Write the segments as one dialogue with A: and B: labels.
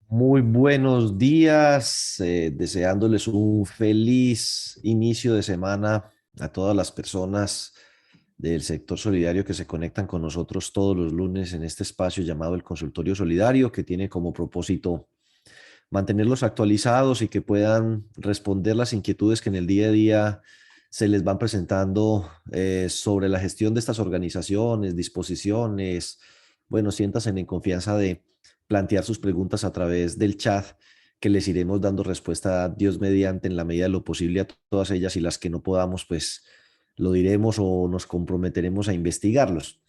A: Muy buenos días, deseándoles un feliz inicio de semana a todas las personas del sector solidario que se conectan con nosotros todos los lunes en este espacio llamado el Consultorio Solidario, que tiene como propósito mantenerlos actualizados y que puedan responder las inquietudes que en el día a día se les van presentando sobre la gestión de estas organizaciones, disposiciones. Bueno, siéntanse en confianza de plantear sus preguntas a través del chat, que les iremos dando respuesta, Dios mediante, en la medida de lo posible a todas ellas, y las que no podamos, pues lo diremos o nos comprometeremos a investigarlos.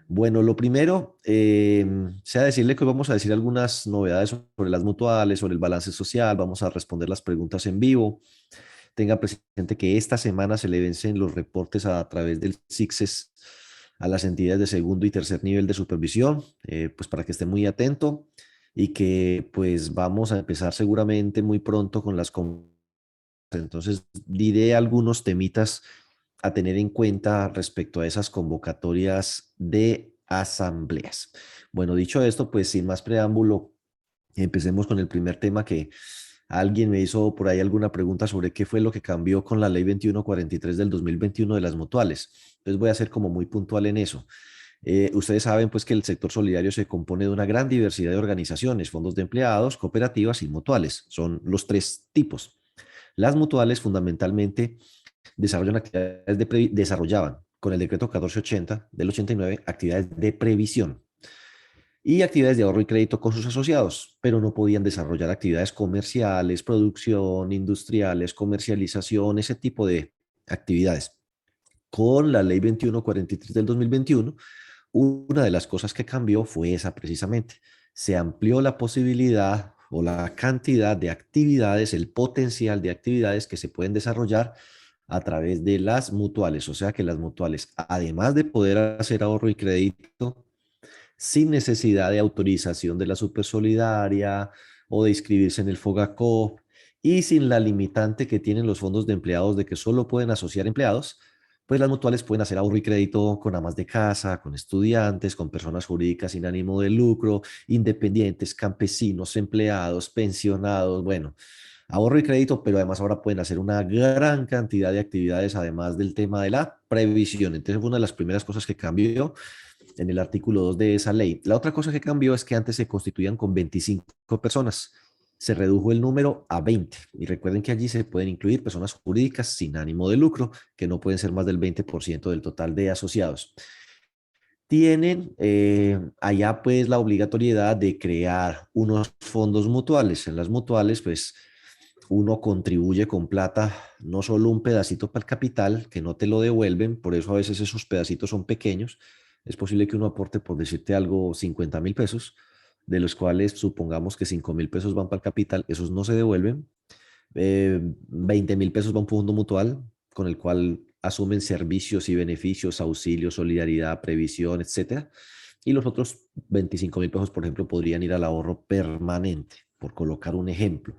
A: Bueno, lo primero, sea decirle que hoy vamos a decir algunas novedades sobre las mutuales, sobre el balance social, vamos a responder las preguntas en vivo. Tenga presente que esta semana se le vencen los reportes a través del CICSES a las entidades de segundo y tercer nivel de supervisión, pues para que esté muy atento y que pues vamos a empezar seguramente muy pronto con las entonces diré algunos temitas a tener en cuenta respecto a esas convocatorias de asambleas. Bueno, dicho esto, pues sin más preámbulo, empecemos con el primer tema que alguien me hizo por ahí alguna pregunta sobre qué fue lo que cambió con la ley 2143 del 2021 de las mutuales. Entonces voy a ser como muy puntual en eso. Ustedes saben pues que el sector solidario se compone de una gran diversidad de organizaciones, fondos de empleados, cooperativas y mutuales. Son los tres tipos. Las mutuales fundamentalmente desarrollaban con el decreto 1480 del 89 actividades de previsión y actividades de ahorro y crédito con sus asociados, pero no podían desarrollar actividades comerciales, producción, industriales, comercialización, ese tipo de actividades. Con la ley 2143 del 2021, una de las cosas que cambió fue esa precisamente. Se amplió la posibilidad o la cantidad de actividades, el potencial de actividades que se pueden desarrollar a través de las mutuales. O sea que las mutuales, además de poder hacer ahorro y crédito, sin necesidad de autorización de la Supersolidaria o de inscribirse en el FOGACOP y sin la limitante que tienen los fondos de empleados de que solo pueden asociar empleados, pues las mutuales pueden hacer ahorro y crédito con amas de casa, con estudiantes, con personas jurídicas sin ánimo de lucro, independientes, campesinos, empleados, pensionados, bueno, ahorro y crédito, pero además ahora pueden hacer una gran cantidad de actividades, además del tema de la previsión. Entonces, fue una de las primeras cosas que cambió en el artículo 2 de esa ley. La otra cosa que cambió es que antes se constituían con 25 personas. Se redujo el número a 20. Y recuerden que allí se pueden incluir personas jurídicas sin ánimo de lucro, que no pueden ser más del 20% del total de asociados. Tienen allá pues la obligatoriedad de crear unos fondos mutuales. En las mutuales pues uno contribuye con plata, no solo un pedacito para el capital, que no te lo devuelven, por eso a veces esos pedacitos son pequeños. Es posible que uno aporte, por decirte algo, 50.000 pesos, de los cuales supongamos que 5.000 pesos van para el capital, esos no se devuelven. 20.000 pesos va a un fondo mutual, con el cual asumen servicios y beneficios, auxilio, solidaridad, previsión, etcétera. Y los otros 25.000 pesos, por ejemplo, podrían ir al ahorro permanente, por colocar un ejemplo.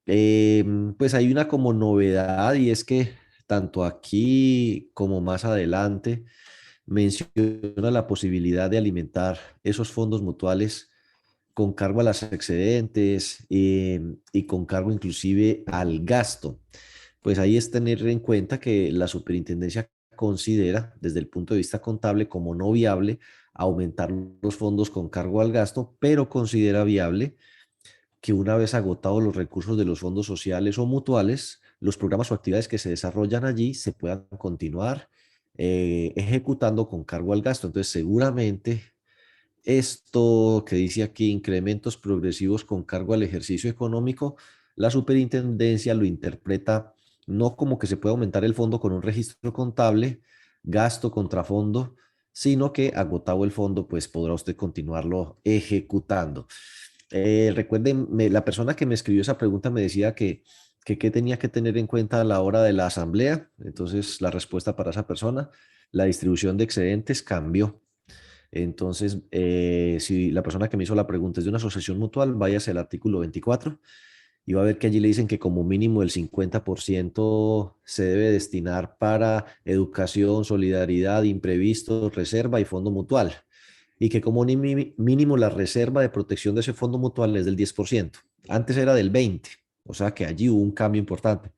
A: Pues hay una como novedad y es que tanto aquí como más adelante menciona la posibilidad de alimentar esos fondos mutuales con cargo a las excedentes y con cargo inclusive al gasto. Pues ahí es tener en cuenta que la superintendencia considera desde el punto de vista contable como no viable aumentar los fondos con cargo al gasto, pero considera viable que una vez agotados los recursos de los fondos sociales o mutuales, los programas o actividades que se desarrollan allí se puedan continuar ejecutando con cargo al gasto. Entonces, seguramente esto que dice aquí, incrementos progresivos con cargo al ejercicio económico, la superintendencia lo interpreta no como que se puede aumentar el fondo con un registro contable, gasto contra fondo, sino que agotado el fondo, pues podrá usted continuarlo ejecutando. Recuerden, la persona que me escribió esa pregunta me decía que qué tenía que tener en cuenta a la hora de la asamblea. Entonces, la respuesta para esa persona, la distribución de excedentes cambió. Entonces, si la persona que me hizo la pregunta es de una asociación mutual, váyase al artículo 24 y va a ver que allí le dicen que como mínimo el 50% se debe destinar para educación, solidaridad, imprevistos, reserva y fondo mutual. y que como mínimo la reserva de protección de ese fondo mutual es del 10%. Antes era del 20%, o sea que allí hubo un cambio importante.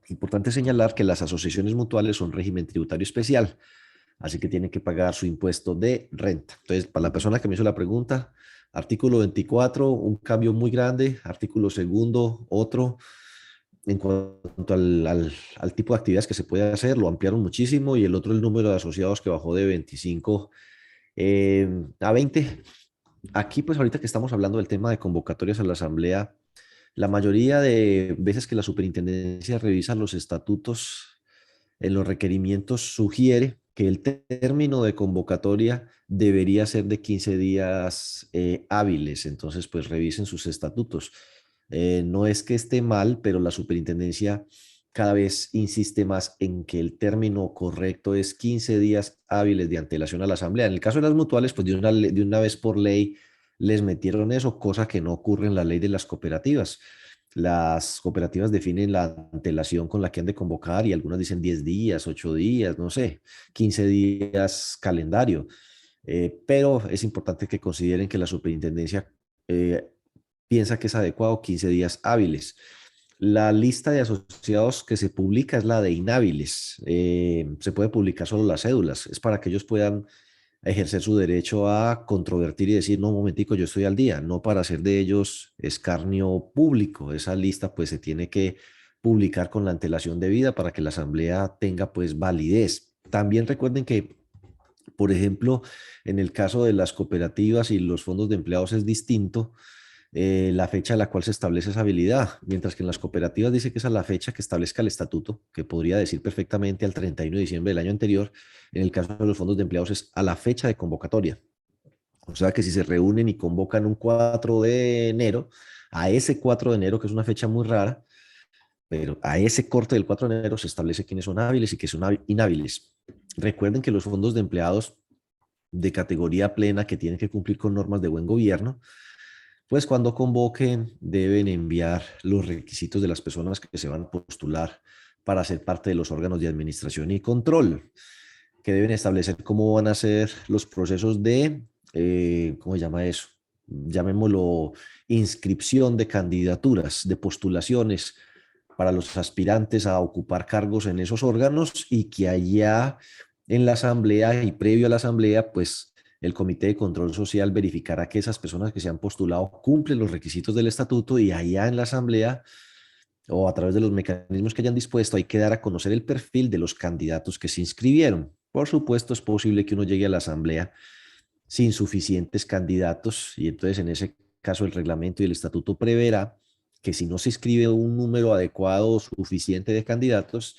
A: Importante señalar que las asociaciones mutuales son régimen tributario especial, así que tienen que pagar su impuesto de renta. Entonces, para la persona que me hizo la pregunta, artículo 24, un cambio muy grande, artículo segundo, otro. En cuanto al tipo de actividades que se puede hacer, lo ampliaron muchísimo y el otro, el número de asociados que bajó de 25 a 20. Aquí, pues ahorita que estamos hablando del tema de convocatorias a la asamblea, la mayoría de veces que la superintendencia revisa los estatutos, en los requerimientos sugiere que el término de convocatoria debería ser de 15 días hábiles. Entonces, pues revisen sus estatutos. No es que esté mal, pero la superintendencia cada vez insiste más en que el término correcto es 15 días hábiles de antelación a la asamblea. En el caso de las mutuales, pues de una vez por ley les metieron eso, cosa que no ocurre en la ley de las cooperativas. Las cooperativas definen la antelación con la que han de convocar y algunas dicen 10 días, 8 días, no sé, 15 días calendario. Pero es importante que consideren que la superintendencia eh, piensa que es adecuado 15 días hábiles. La lista de asociados que se publica es la de inhábiles. Se puede publicar solo las cédulas. Es para que ellos puedan ejercer su derecho a controvertir y decir, no, un momentico, yo estoy al día, no para hacer de ellos escarnio público. Esa lista pues se tiene que publicar con la antelación debida para que la asamblea tenga pues validez. También recuerden que, por ejemplo, en el caso de las cooperativas y los fondos de empleados es distinto la fecha a la cual se establece esa habilidad, mientras que en las cooperativas dice que esa es la fecha que establezca el estatuto, que podría decir perfectamente al 31 de diciembre del año anterior. En el caso de los fondos de empleados es a la fecha de convocatoria. O sea que si se reúnen y convocan un 4 de enero, a ese 4 de enero, que es una fecha muy rara, pero a ese corte del 4 de enero se establece quiénes son hábiles y quiénes son inhábiles. Recuerden que los fondos de empleados de categoría plena que tienen que cumplir con normas de buen gobierno, pues cuando convoquen deben enviar los requisitos de las personas que se van a postular para ser parte de los órganos de administración y control, que deben establecer cómo van a ser los procesos de, ¿cómo se llama eso? Llamémoslo inscripción de candidaturas, de postulaciones para los aspirantes a ocupar cargos en esos órganos y que allá en la asamblea y previo a la asamblea, pues el Comité de Control Social verificará que esas personas que se han postulado cumplen los requisitos del estatuto y allá en la asamblea o a través de los mecanismos que hayan dispuesto hay que dar a conocer el perfil de los candidatos que se inscribieron. Por supuesto, es posible que uno llegue a la asamblea sin suficientes candidatos y entonces en ese caso el reglamento y el estatuto preverá que si no se inscribe un número adecuado o suficiente de candidatos,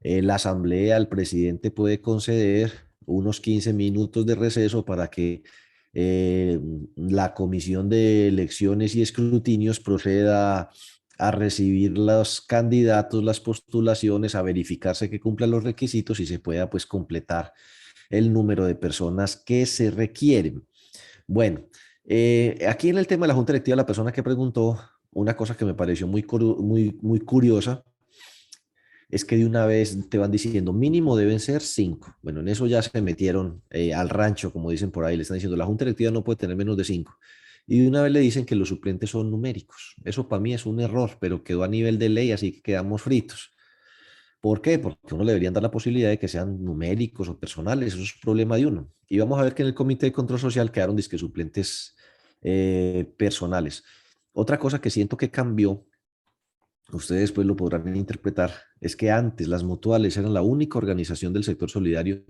A: la asamblea, el presidente puede conceder unos 15 minutos de receso para que la comisión de elecciones y escrutinios proceda a recibir los candidatos, las postulaciones, a verificarse que cumplan los requisitos y se pueda pues completar el número de personas que se requieren. Bueno, aquí en el tema de la Junta Directiva, la persona que preguntó, una cosa que me pareció muy curiosa es que de una vez te van diciendo mínimo deben ser 5. Bueno, en eso ya se metieron al rancho, como dicen por ahí, le están diciendo la Junta Directiva no puede tener menos de 5. Y de una vez le dicen que los suplentes son numéricos. Eso para mí es un error, pero quedó a nivel de ley, así que quedamos fritos. ¿Por qué? Porque uno le deberían dar la posibilidad de que sean numéricos o personales, eso es problema de uno. Y vamos a ver que en el Comité de Control Social quedaron disque suplentes personales. Otra cosa que siento que cambió, ustedes pues lo podrán interpretar, es que antes las mutuales eran la única organización del sector solidario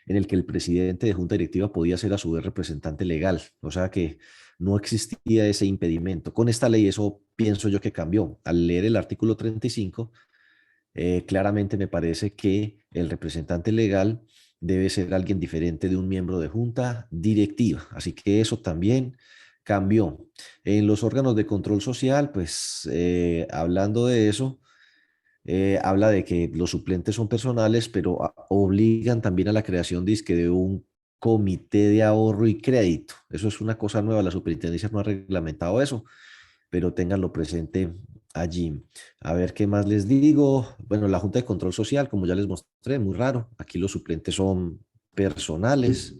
A: en el que el presidente de junta directiva podía ser a su vez representante legal, o sea que no existía ese impedimento. Con esta ley eso pienso yo que cambió. Al leer el artículo 35, claramente me parece que el representante legal debe ser alguien diferente de un miembro de junta directiva. Así que eso también cambió. En los órganos de control social, pues hablando de eso, habla de que los suplentes son personales, pero obligan también a la creación dizque, de un comité de ahorro y crédito. Eso es una cosa nueva, la superintendencia no ha reglamentado eso, pero ténganlo presente allí. A ver qué más les digo. Bueno, la Junta de Control Social, como ya les mostré, muy raro. Aquí los suplentes son personales.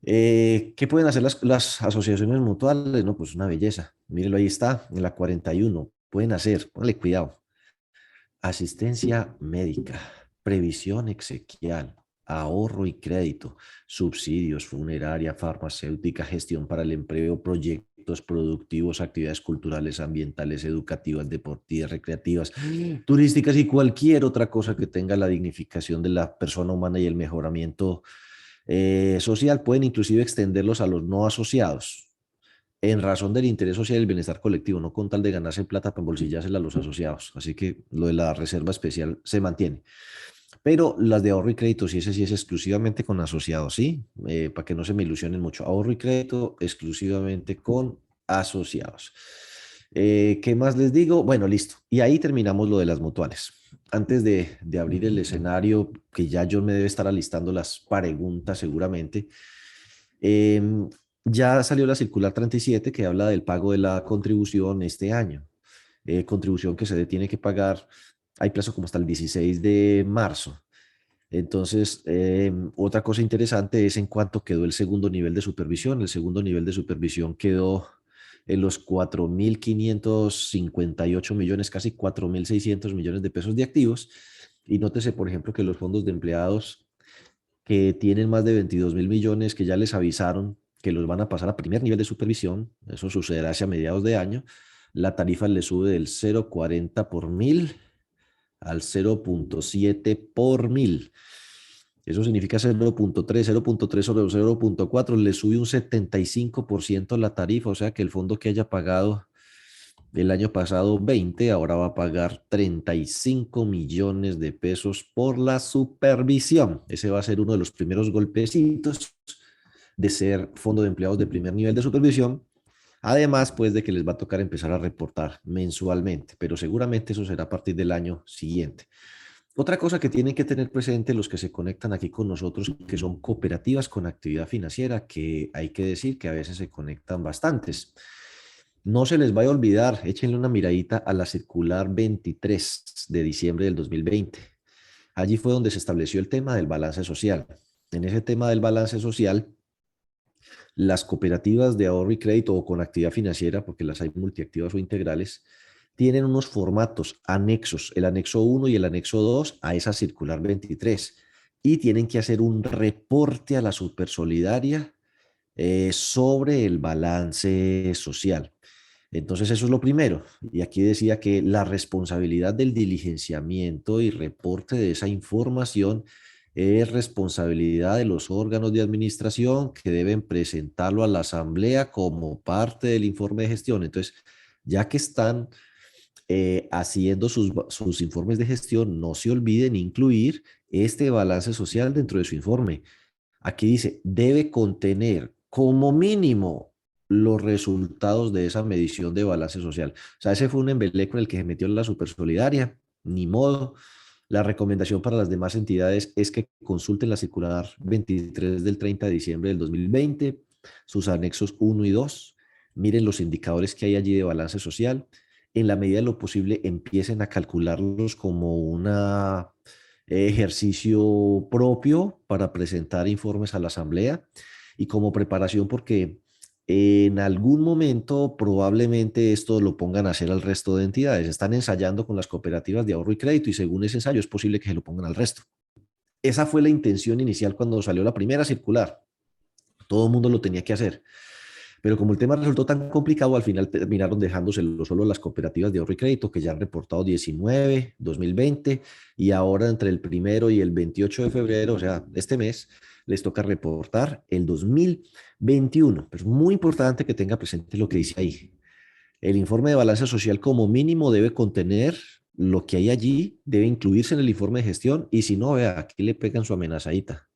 A: ¿Qué pueden hacer las asociaciones mutuales? No, pues una belleza. Mírenlo, ahí está, en la 41. Pueden hacer, ponle cuidado, asistencia médica, previsión exequial, ahorro y crédito, subsidios, funeraria, farmacéutica, gestión para el empleo, proyectos productivos, actividades culturales, ambientales, educativas, deportivas, recreativas, turísticas y cualquier otra cosa que tenga la dignificación de la persona humana y el mejoramiento social. Pueden inclusive extenderlos a los no asociados en razón del interés social y el bienestar colectivo, no con tal de ganarse plata para embolsillársela a los asociados. Así que lo de la reserva especial se mantiene. Pero las de ahorro y crédito, sí, ese sí es exclusivamente con asociados, ¿sí? Para que no se me ilusionen mucho. Ahorro y crédito exclusivamente con asociados. ¿Qué más les digo? Bueno, listo. Y ahí terminamos lo de las mutuales. Antes de abrir el escenario, que ya yo me debe estar alistando las preguntas seguramente, Em, ya salió la circular 37 que habla del pago de la contribución este año. Contribución que se tiene que pagar, hay plazo como hasta el 16 de marzo. Entonces, otra cosa interesante es en cuánto quedó el segundo nivel de supervisión. El segundo nivel de supervisión quedó en los 4.558 millones, casi 4.600 millones de pesos de activos. Y nótese, por ejemplo, que los fondos de empleados que tienen más de 22.000 millones, que ya les avisaron que los van a pasar a primer nivel de supervisión, eso sucederá hacia mediados de año, la tarifa le sube del 0,40 por mil al 0,7 por mil. Eso significa 0,3, 0,3 sobre 0,4, le sube un 75% la tarifa, o sea que el fondo que haya pagado el año pasado 20, ahora va a pagar 35 millones de pesos por la supervisión. Ese va a ser uno de los primeros golpecitos de ser fondo de empleados de primer nivel de supervisión. Además, pues de que les va a tocar empezar a reportar mensualmente, pero seguramente eso será a partir del año siguiente. Otra cosa que tienen que tener presente los que se conectan aquí con nosotros, que son cooperativas con actividad financiera, que hay que decir que a veces se conectan bastantes. No se les vaya a olvidar, échenle una miradita a la circular 23 de diciembre del 2020. Allí fue donde se estableció el tema del balance social. En ese tema del balance social, las cooperativas de ahorro y crédito o con actividad financiera, porque las hay multiactivas o integrales, tienen unos formatos anexos, el anexo 1 y el anexo 2 a esa circular 23, y tienen que hacer un reporte a la Supersolidaria sobre el balance social. Entonces eso es lo primero. Y aquí decía que la responsabilidad del diligenciamiento y reporte de esa información es responsabilidad de los órganos de administración que deben presentarlo a la asamblea como parte del informe de gestión. Entonces, ya que están haciendo sus informes de gestión, no se olviden incluir este balance social dentro de su informe. Aquí dice, debe contener como mínimo los resultados de esa medición de balance social. O sea, ese fue un embeleco en el que se metió la Supersolidaria, ni modo. La recomendación para las demás entidades es que consulten la circular 23 del 30 de diciembre del 2020, sus anexos 1 y 2, miren los indicadores que hay allí de balance social. En la medida de lo posible, empiecen a calcularlos como una ejercicio propio para presentar informes a la asamblea y como preparación porque en algún momento probablemente esto lo pongan a hacer al resto de entidades. Están ensayando con las cooperativas de ahorro y crédito y según ese ensayo es posible que se lo pongan al resto. Esa fue la intención inicial cuando salió la primera circular. Todo el mundo lo tenía que hacer. Pero como el tema resultó tan complicado, al final terminaron dejándoselo solo las cooperativas de ahorro y crédito, que ya han reportado 19, 2020, y ahora entre el 1 y el 28 de febrero, o sea, este mes, les toca reportar el 2021. Pero es muy importante que tenga presente lo que dice ahí. El informe de balance social como mínimo debe contener lo que hay allí, debe incluirse en el informe de gestión, y si no, vea, aquí le pegan su amenazadita.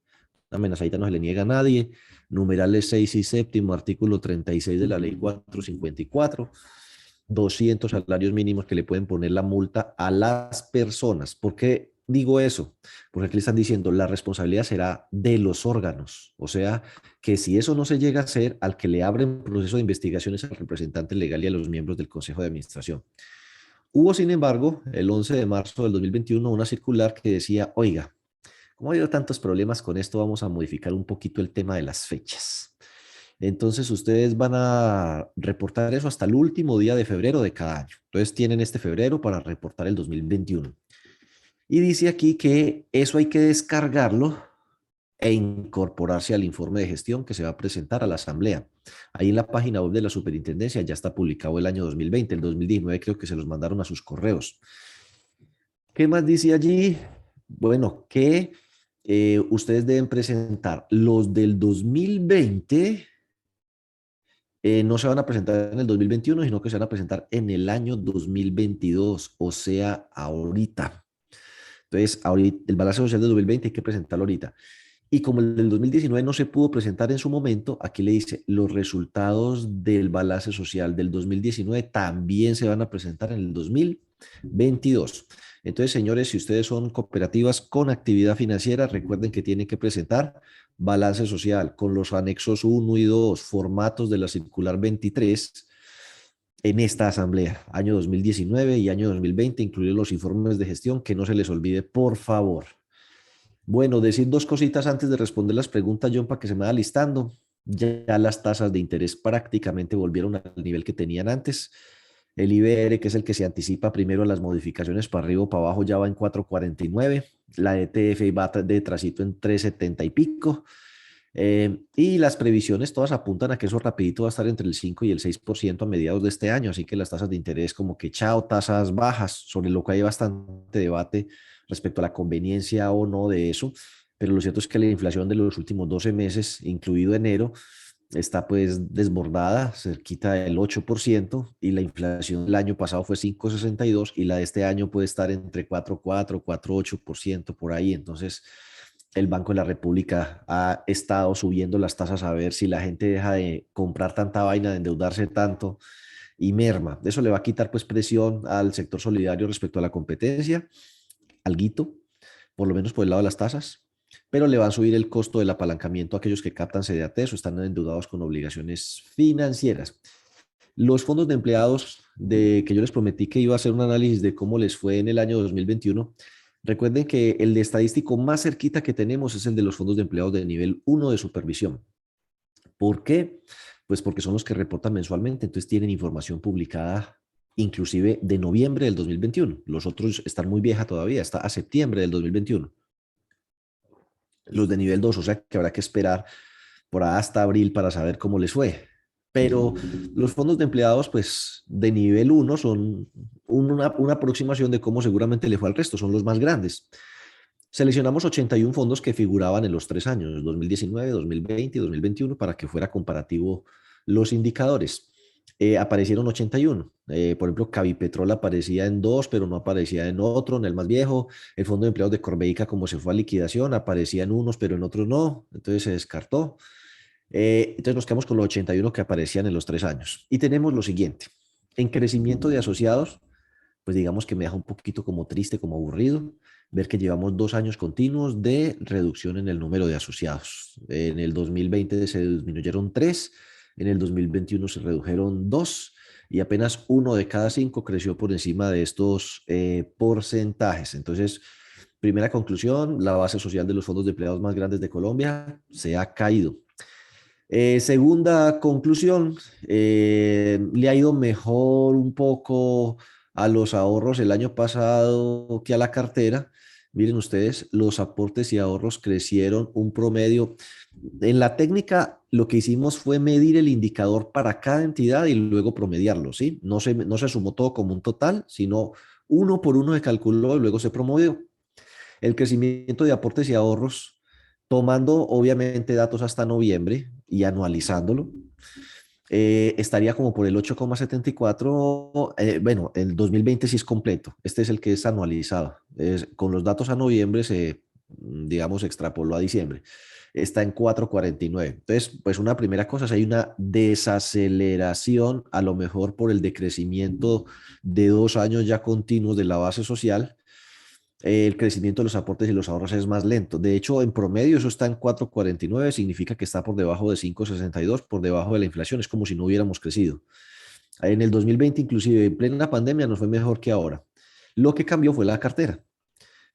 A: La amenazadita no se le niega a nadie. Numerales 6 y séptimo, artículo 36 de la ley 454. 200 salarios mínimos que le pueden poner la multa a las personas. ¿Por qué digo eso? Porque aquí le están diciendo la responsabilidad será de los órganos. O sea, que si eso no se llega a hacer, al que le abren proceso de investigación es al representante legal y a los miembros del Consejo de Administración. Hubo, sin embargo, el 11 de marzo del 2021 una circular que decía, oiga, Como ha habido tantos problemas con esto, vamos a modificar un poquito el tema de las fechas. Entonces, ustedes van a reportar eso hasta el último día de febrero de cada año. Entonces, tienen este febrero para reportar el 2021. Y dice aquí que eso hay que descargarlo e incorporarse al informe de gestión que se va a presentar a la asamblea. Ahí en la página web de la superintendencia ya está publicado el año 2020, el 2019 creo que se los mandaron a sus correos. ¿Qué más dice allí? Bueno, que ustedes deben presentar los del 2020, no se van a presentar en el 2021, sino que se van a presentar en el año 2022, o sea, ahorita. Entonces, ahorita, el balance social del 2020 hay que presentarlo ahorita. Y como el del 2019 no se pudo presentar en su momento, aquí le dice, los resultados del balance social del 2019 también se van a presentar en el 2022. Entonces, señores, si ustedes son cooperativas con actividad financiera, recuerden que tienen que presentar balance social con los anexos 1 y 2, formatos de la circular 23 en esta asamblea, año 2019 y año 2020, incluidos los informes de gestión, que no se les olvide, por favor. Bueno, decir dos cositas antes de responder las preguntas, John, para que se me vaya listando. Ya las tasas de interés prácticamente volvieron al nivel que tenían antes. El IBR, que es el que se anticipa primero a las modificaciones para arriba o para abajo, ya va en 4,49. La ETF va de trasito en 3,70 y pico. Y las previsiones todas apuntan a que eso rapidito va a estar entre el 5 y el 6% a mediados de este año. Así que las tasas de interés como que chao, tasas bajas, sobre lo que hay bastante debate respecto a la conveniencia o no de eso. Pero lo cierto es que la inflación de los últimos 12 meses, incluido enero, está pues desbordada, cerquita del 8%, y la inflación del año pasado fue 5,62 y la de este año puede estar entre 4,4, 4,8% por ahí. Entonces, el Banco de la República ha estado subiendo las tasas a ver si la gente deja de comprar tanta vaina, de endeudarse tanto y merma. Eso le va a quitar pues presión al sector solidario respecto a la competencia, alguito, por lo menos por el lado de las tasas, pero le va a subir el costo del apalancamiento a aquellos que captan CDATES o están endeudados con obligaciones financieras. Los fondos de empleados de que yo les prometí que iba a hacer un análisis de cómo les fue en el año 2021, recuerden que el de estadístico más cerquita que tenemos es el de los fondos de empleados de nivel 1 de supervisión. ¿Por qué? Pues porque son los que reportan mensualmente, entonces tienen información publicada inclusive de noviembre del 2021. Los otros están muy vieja todavía, está a septiembre del 2021. Los de nivel 2, o sea que habrá que esperar por hasta abril para saber cómo les fue. Pero los fondos de empleados, pues de nivel 1 son una aproximación de cómo seguramente le fue al resto, son los más grandes. Seleccionamos 81 fondos que figuraban en los 3 años, 2019, 2020 y 2021, para que fuera comparativo los indicadores. Aparecieron 81. Por ejemplo, Cavipetrol aparecía en dos, pero no aparecía en otro, en el más viejo. El fondo de empleados de Corveica, como se fue a liquidación, aparecía en unos, pero en otros no. Entonces se descartó. Entonces nos quedamos con los 81 que aparecían en los 3 años. Y tenemos lo siguiente. En crecimiento de asociados, pues digamos que me deja un poquito como triste, como aburrido, ver que llevamos 2 años continuos de reducción en el número de asociados. En el 2020 se disminuyeron 3, en el 2021 se redujeron 2 y apenas 1 de cada 5 creció por encima de estos porcentajes. Entonces, primera conclusión, la base social de los fondos de empleados más grandes de Colombia se ha caído. Segunda conclusión, le ha ido mejor un poco a los ahorros el año pasado que a la cartera. Miren ustedes, los aportes y ahorros crecieron un promedio. En la técnica, lo que hicimos fue medir el indicador para cada entidad y luego promediarlo, ¿sí? No se sumó todo como un total, sino uno por uno se calculó y luego se promovió. El crecimiento de aportes y ahorros, tomando obviamente datos hasta noviembre y anualizándolo, estaría como por el 8,74. Bueno, el 2020 sí es completo, este es el que es anualizado. Con los datos a noviembre se, digamos, extrapoló a diciembre. Está en 4,49. Entonces, pues una primera cosa es hay una desaceleración, a lo mejor por el decrecimiento de 2 años ya continuos de la base social. El crecimiento de los aportes y los ahorros es más lento. De hecho, en promedio eso está en 4,49, significa que está por debajo de 5,62, por debajo de la inflación. Es como si no hubiéramos crecido. En el 2020, inclusive en plena pandemia, nos fue mejor que ahora. Lo que cambió fue la cartera.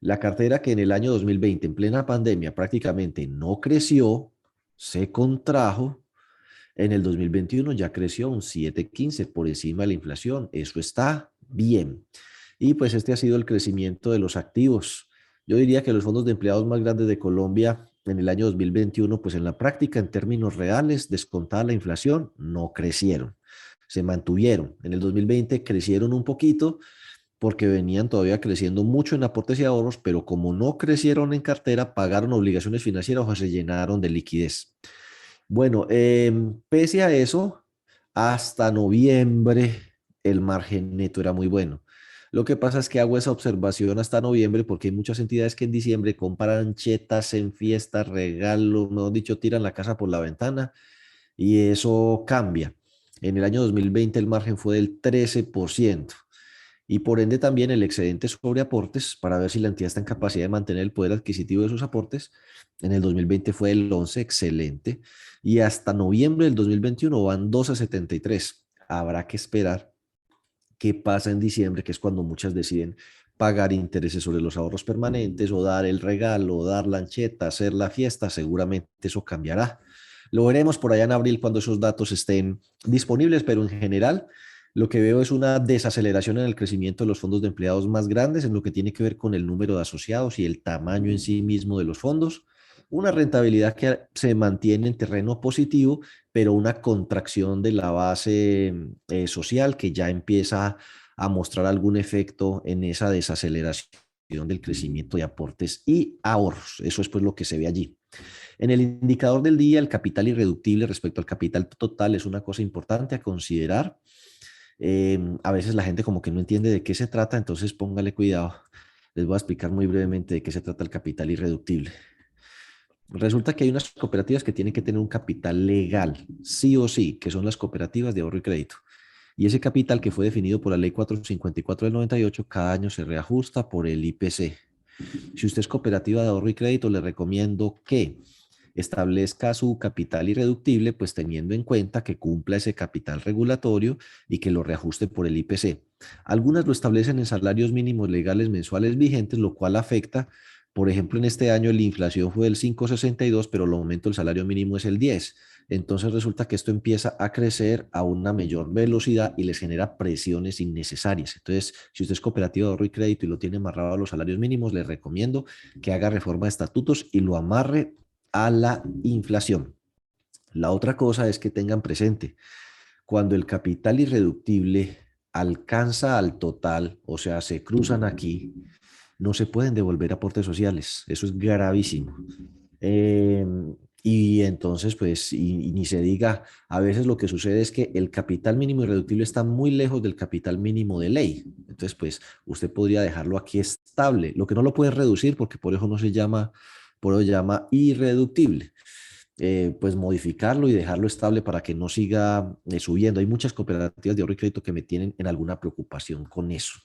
A: La cartera que en el año 2020, en plena pandemia, prácticamente no creció, se contrajo. En el 2021 ya creció un 7,15 por encima de la inflación. Eso está bien. Y pues este ha sido el crecimiento de los activos. Yo diría que los fondos de empleados más grandes de Colombia en el año 2021, pues en la práctica, en términos reales, descontada la inflación, no crecieron, se mantuvieron. En el 2020 crecieron un poquito porque venían todavía creciendo mucho en aportes y ahorros, pero como no crecieron en cartera, pagaron obligaciones financieras o se llenaron de liquidez. Bueno, pese a eso, hasta noviembre el margen neto era muy bueno. Lo que pasa es que hago esa observación hasta noviembre porque hay muchas entidades que en diciembre compran chetas en fiestas, regalos, mejor dicho, tiran la casa por la ventana y eso cambia. En el año 2020 el margen fue del 13% y por ende también el excedente sobre aportes para ver si la entidad está en capacidad de mantener el poder adquisitivo de sus aportes. En el 2020 fue el 11, excelente. Y hasta noviembre del 2021 van 2,73. Habrá que esperar qué pasa en diciembre, que es cuando muchas deciden pagar intereses sobre los ahorros permanentes o dar el regalo, o dar la ancheta, hacer la fiesta. Seguramente eso cambiará. Lo veremos por allá en abril cuando esos datos estén disponibles, pero en general lo que veo es una desaceleración en el crecimiento de los fondos de empleados más grandes en lo que tiene que ver con el número de asociados y el tamaño en sí mismo de los fondos. Una rentabilidad que se mantiene en terreno positivo, pero una contracción de la base social que ya empieza a mostrar algún efecto en esa desaceleración del crecimiento de aportes y ahorros. Eso es pues lo que se ve allí. En el indicador del día, el capital irreductible respecto al capital total es una cosa importante a considerar. A veces la gente como que no entiende de qué se trata, entonces póngale cuidado. Les voy a explicar muy brevemente de qué se trata el capital irreductible. Resulta que hay unas cooperativas que tienen que tener un capital legal, sí o sí, que son las cooperativas de ahorro y crédito. Y ese capital que fue definido por la ley 454 del 98, cada año se reajusta por el IPC. Si usted es cooperativa de ahorro y crédito, le recomiendo que establezca su capital irreductible, pues teniendo en cuenta que cumpla ese capital regulatorio y que lo reajuste por el IPC. Algunas lo establecen en salarios mínimos legales mensuales vigentes, lo cual afecta. Por ejemplo, en este año la inflación fue del 5,62, pero el aumento del salario mínimo es el 10. Entonces resulta que esto empieza a crecer a una mayor velocidad y les genera presiones innecesarias. Entonces, si usted es cooperativa de ahorro y crédito y lo tiene amarrado a los salarios mínimos, le recomiendo que haga reforma de estatutos y lo amarre a la inflación. La otra cosa es que tengan presente, cuando el capital irreductible alcanza al total, o sea, se cruzan aquí, no se pueden devolver aportes sociales. Eso es gravísimo. Eh, y entonces, pues, y ni se diga, a veces lo que sucede es que el capital mínimo irreductible está muy lejos del capital mínimo de ley. Entonces, pues, usted podría dejarlo aquí estable. Lo que no lo puede reducir, porque por eso no se llama, por eso se llama irreductible. Pues modificarlo y dejarlo estable para que no siga subiendo. Hay muchas cooperativas de ahorro y crédito que me tienen en alguna preocupación con eso.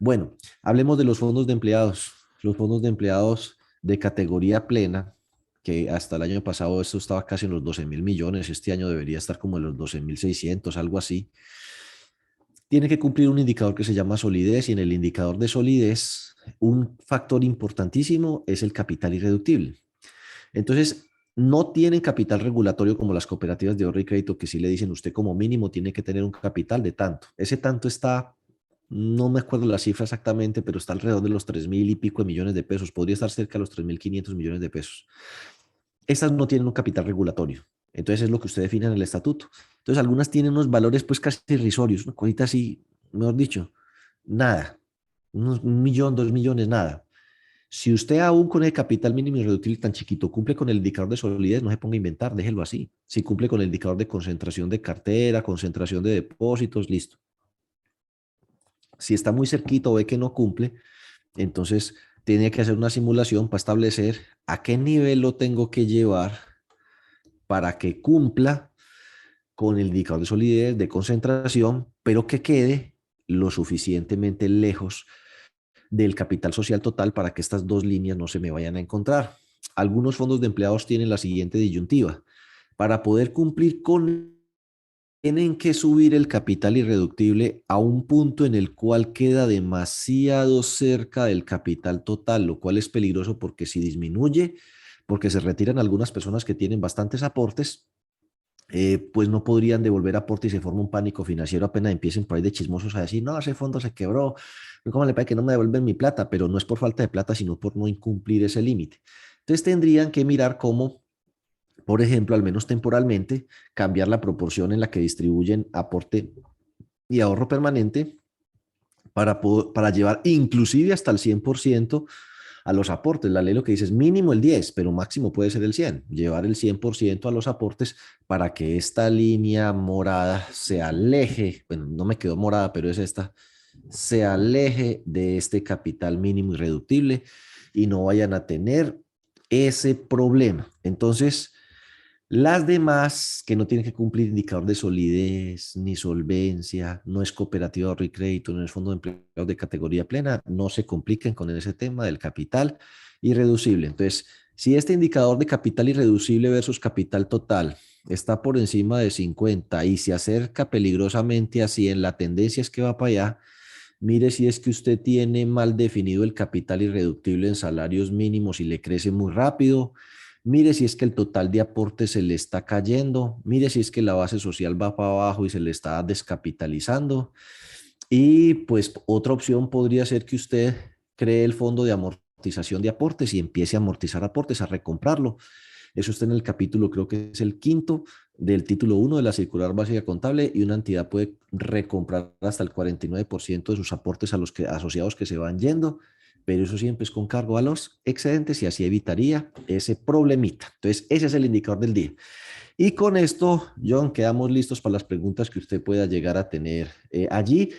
A: Bueno, hablemos de los fondos de empleados. Los fondos de empleados de categoría plena, que hasta el año pasado esto estaba casi en los 12.000 millones, este año debería estar como en los 12.600, algo así. Tiene que cumplir un indicador que se llama solidez y en el indicador de solidez un factor importantísimo es el capital irreductible. Entonces, no tienen capital regulatorio como las cooperativas de ahorro y crédito que sí le dicen usted como mínimo tiene que tener un capital de tanto. Ese tanto está, no me acuerdo la cifra exactamente, pero está alrededor de los 3.000 y pico de millones de pesos. Podría estar cerca de los 3.500 millones de pesos. Estas no tienen un capital regulatorio. Entonces es lo que usted define en el estatuto. Entonces algunas tienen unos valores pues casi irrisorios, una cosita así, mejor dicho, nada. Un millón, 2 millones, nada. Si usted aún con el capital mínimo irreductible tan chiquito cumple con el indicador de solidez, no se ponga a inventar, déjelo así. Si cumple con el indicador de concentración de cartera, concentración de depósitos, listo. Si está muy cerquito o ve que no cumple, entonces tiene que hacer una simulación para establecer a qué nivel lo tengo que llevar para que cumpla con el indicador de solidez, de concentración, pero que quede lo suficientemente lejos del capital social total para que estas dos líneas no se me vayan a encontrar. Algunos fondos de empleados tienen la siguiente disyuntiva. Para poder cumplir con tienen que subir el capital irreductible a un punto en el cual queda demasiado cerca del capital total, lo cual es peligroso porque si disminuye, porque se retiran algunas personas que tienen bastantes aportes, pues no podrían devolver aporte y se forma un pánico financiero apenas empiecen por ahí de chismosos a decir, no, ese fondo se quebró, ¿cómo le parece que no me devuelven mi plata? Pero no es por falta de plata, sino por no incumplir ese límite. Entonces tendrían que mirar cómo, por ejemplo, al menos temporalmente, cambiar la proporción en la que distribuyen aporte y ahorro permanente para llevar inclusive hasta el 100% a los aportes. La ley lo que dice es mínimo el 10, pero máximo puede ser el 100. Llevar el 100% a los aportes para que esta línea morada se aleje, bueno, no me quedó morada, pero es esta, se aleje de este capital mínimo irreductible y no vayan a tener ese problema. Entonces, las demás, que no tienen que cumplir indicador de solidez ni solvencia, no es cooperativa de ahorro y crédito, no es fondo de empleados de categoría plena, no se compliquen con ese tema del capital irreducible. Entonces, si este indicador de capital irreducible versus capital total está por encima de 50 y se acerca peligrosamente a 100, la tendencia es que va para allá. Mire si es que usted tiene mal definido el capital irreductible en salarios mínimos y le crece muy rápido. Mire si es que el total de aportes se le está cayendo. Mire si es que la base social va para abajo y se le está descapitalizando. Y pues otra opción podría ser que usted cree el fondo de amortización de aportes y empiece a amortizar aportes, a recomprarlo. Eso está en el capítulo, creo que es el quinto del título 1 de la circular básica contable, y una entidad puede recomprar hasta el 49% de sus aportes a los asociados que se van yendo, pero eso siempre es con cargo a los excedentes y así evitaría ese problemita. Entonces, ese es el indicador del día. Y con esto, John, quedamos listos para las preguntas que usted pueda llegar a tener allí.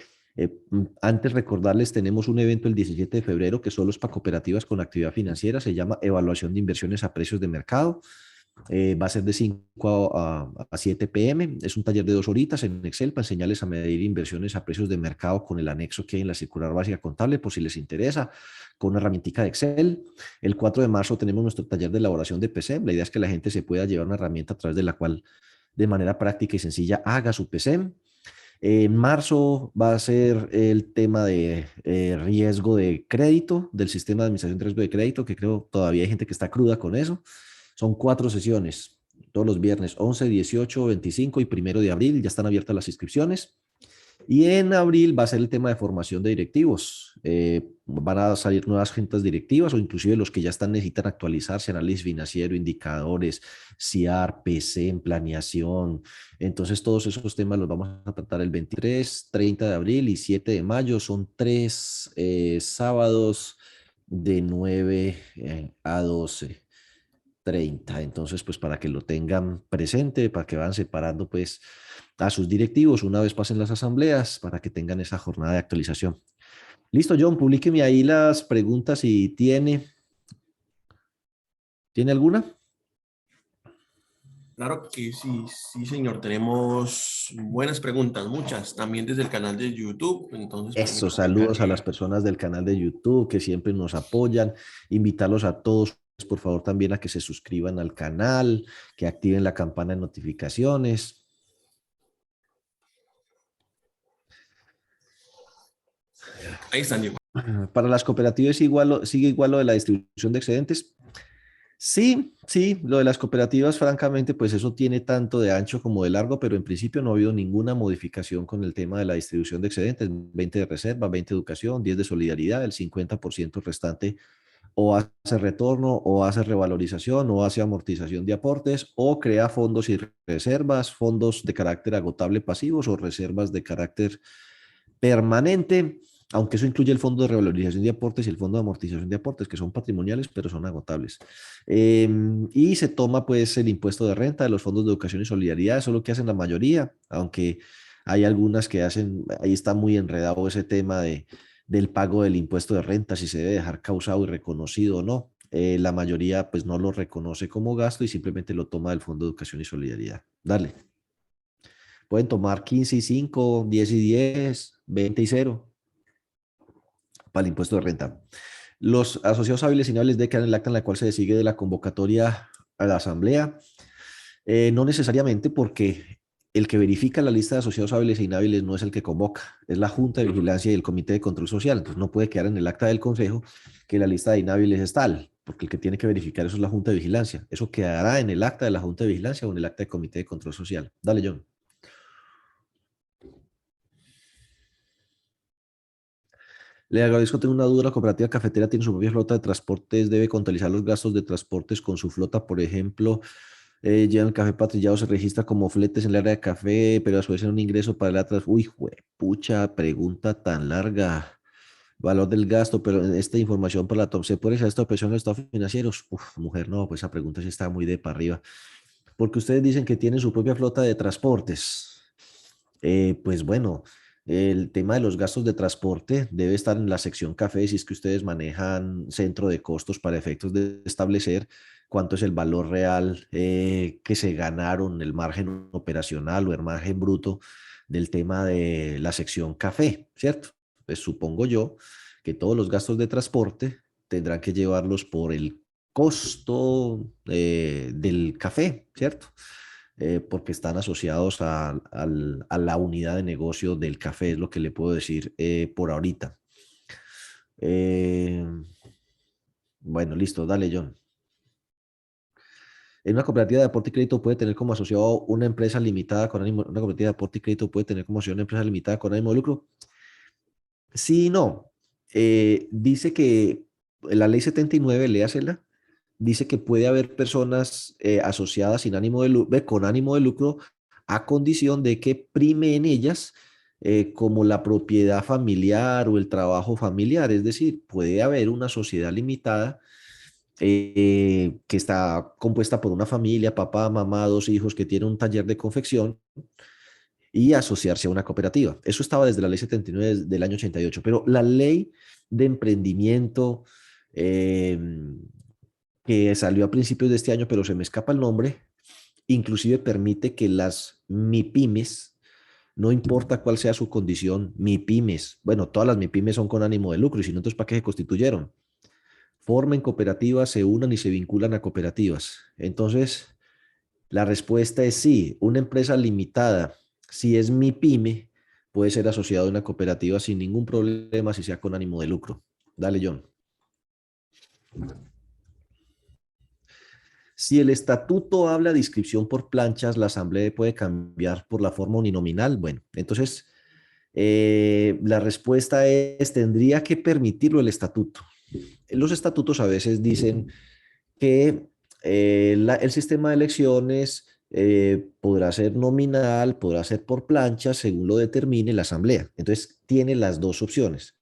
A: Antes recordarles, tenemos un evento el 17 de febrero que solo es para cooperativas con actividad financiera, se llama Evaluación de Inversiones a Precios de Mercado. Va a ser de 5 a 7 p.m. Es un taller de 2 horitas en Excel para enseñarles a medir inversiones a precios de mercado con el anexo que hay en la circular básica contable, por si les interesa, con una herramientica de Excel. El 4 de marzo tenemos nuestro taller de elaboración de PCM. La idea es que la gente se pueda llevar una herramienta a través de la cual, de manera práctica y sencilla, haga su PCM. En marzo va a ser el tema de riesgo de crédito, del sistema de administración de riesgo de crédito, que creo todavía hay gente que está cruda con eso. Son 4 sesiones, todos los viernes, 11, 18, 25 y 1 de abril. Ya están abiertas las inscripciones. Y en abril va a ser el tema de formación de directivos. Van a salir nuevas juntas directivas o inclusive los que ya están necesitan actualizarse, análisis financiero, indicadores, CIAR, PC, en planeación. Entonces todos esos temas los vamos a tratar el 23, 30 de abril y 7 de mayo. Son 3 sábados de 9 a 12:30. Entonces, pues para que lo tengan presente, para que van separando pues a sus directivos una vez pasen las asambleas, para que tengan esa jornada de actualización. Listo, John, publíqueme ahí las preguntas si ¿tiene alguna?
B: Claro que sí, sí, señor. Tenemos buenas preguntas, muchas, también desde el canal de YouTube. Entonces,
A: Eso,
B: permítame acá
A: saludos a las
B: que...
A: personas del canal de YouTube que siempre nos apoyan. Invitarlos a todos, por favor, también a que se suscriban al canal, que activen la campana de notificaciones.
B: Ahí están, Diego.
A: Para las cooperativas sigue igual lo de la distribución de excedentes. Sí, sí, lo de las cooperativas, francamente, pues eso tiene tanto de ancho como de largo, pero en principio no ha habido ninguna modificación con el tema de la distribución de excedentes: 20 de reserva, 20 de educación, 10 de solidaridad, el 50% restante o hace retorno o hace revalorización o hace amortización de aportes o crea fondos y reservas, fondos de carácter agotable pasivos o reservas de carácter permanente, aunque eso incluye el fondo de revalorización de aportes y el fondo de amortización de aportes, que son patrimoniales, pero son agotables. Y se toma pues el impuesto de renta de los fondos de educación y solidaridad, eso es lo que hacen la mayoría, aunque hay algunas que hacen, ahí está muy enredado ese tema del pago del impuesto de renta, si se debe dejar causado y reconocido o no. La mayoría pues no lo reconoce como gasto y simplemente lo toma del Fondo de Educación y Solidaridad. Dale. Pueden tomar 15 y 5, 10 y 10, 20 y 0 para el impuesto de renta. Los asociados hábiles y inhábiles declaran el acta en la cual se desigue de la convocatoria a la asamblea. No necesariamente, porque el que verifica la lista de asociados hábiles e inhábiles no es el que convoca, es la Junta de Vigilancia y el Comité de Control Social. Entonces no puede quedar en el acta del Consejo que la lista de inhábiles es tal, porque el que tiene que verificar eso es la Junta de Vigilancia. Eso quedará en el acta de la Junta de Vigilancia o en el acta del Comité de Control Social. Dale, John. Le agradezco, tengo una duda. La cooperativa cafetera tiene su propia flota de transportes, debe contabilizar los gastos de transportes con su flota, por ejemplo, llevan el café patrillado, se registra como fletes en el área de café, pero a su vez en un ingreso para el atrás. Uy, pucha, pregunta tan larga. Valor del gasto, pero en esta información para la top, ¿se puede hacer esta operación en los estados financieros? Uf, mujer, no, pues esa pregunta sí está muy de para arriba. Porque ustedes dicen que tienen su propia flota de transportes. Pues bueno, el tema de los gastos de transporte debe estar en la sección café si es que ustedes manejan centro de costos para efectos de establecer cuánto es el valor real que se ganaron, el margen operacional o el margen bruto del tema de la sección café, ¿cierto? Pues supongo yo que todos los gastos de transporte tendrán que llevarlos por el costo del café, ¿cierto? Porque están asociados a la unidad de negocio del café, es lo que le puedo decir por ahorita. Eh, bueno, listo, dale, John. En una cooperativa de aporte y crédito puede tener como asociado una empresa limitada con ánimo, una cooperativa de aporte y crédito puede tener como asociado una empresa limitada con ánimo de lucro. Sí y no. Dice que la ley 79, léasela, dice que puede haber personas asociadas sin ánimo de con ánimo de lucro a condición de que prime en ellas como la propiedad familiar o el trabajo familiar. Es decir, puede haber una sociedad limitada que está compuesta por una familia, papá, mamá, dos hijos que tienen un taller de confección y asociarse a una cooperativa. Eso estaba desde la ley 79 del año 88, pero la ley de emprendimiento eh, que salió a principios de este año, pero se me escapa el nombre, inclusive permite que las MIPIMES, no importa cuál sea su condición, MIPIMES, bueno, todas las MIPIMES son con ánimo de lucro, y si no, entonces, ¿para qué se constituyeron? Formen cooperativas, se unan y se vinculan a cooperativas. Entonces, la respuesta es sí, una empresa limitada, si es MIPYME, puede ser asociado a una cooperativa sin ningún problema si sea con ánimo de lucro. Dale, John. Si el estatuto habla de inscripción por planchas, la asamblea puede cambiar por la forma uninominal. Bueno, entonces la respuesta es, tendría que permitirlo el estatuto. Los estatutos a veces dicen que el sistema de elecciones podrá ser nominal, podrá ser por plancha, según lo determine la asamblea. Entonces, tiene las dos opciones.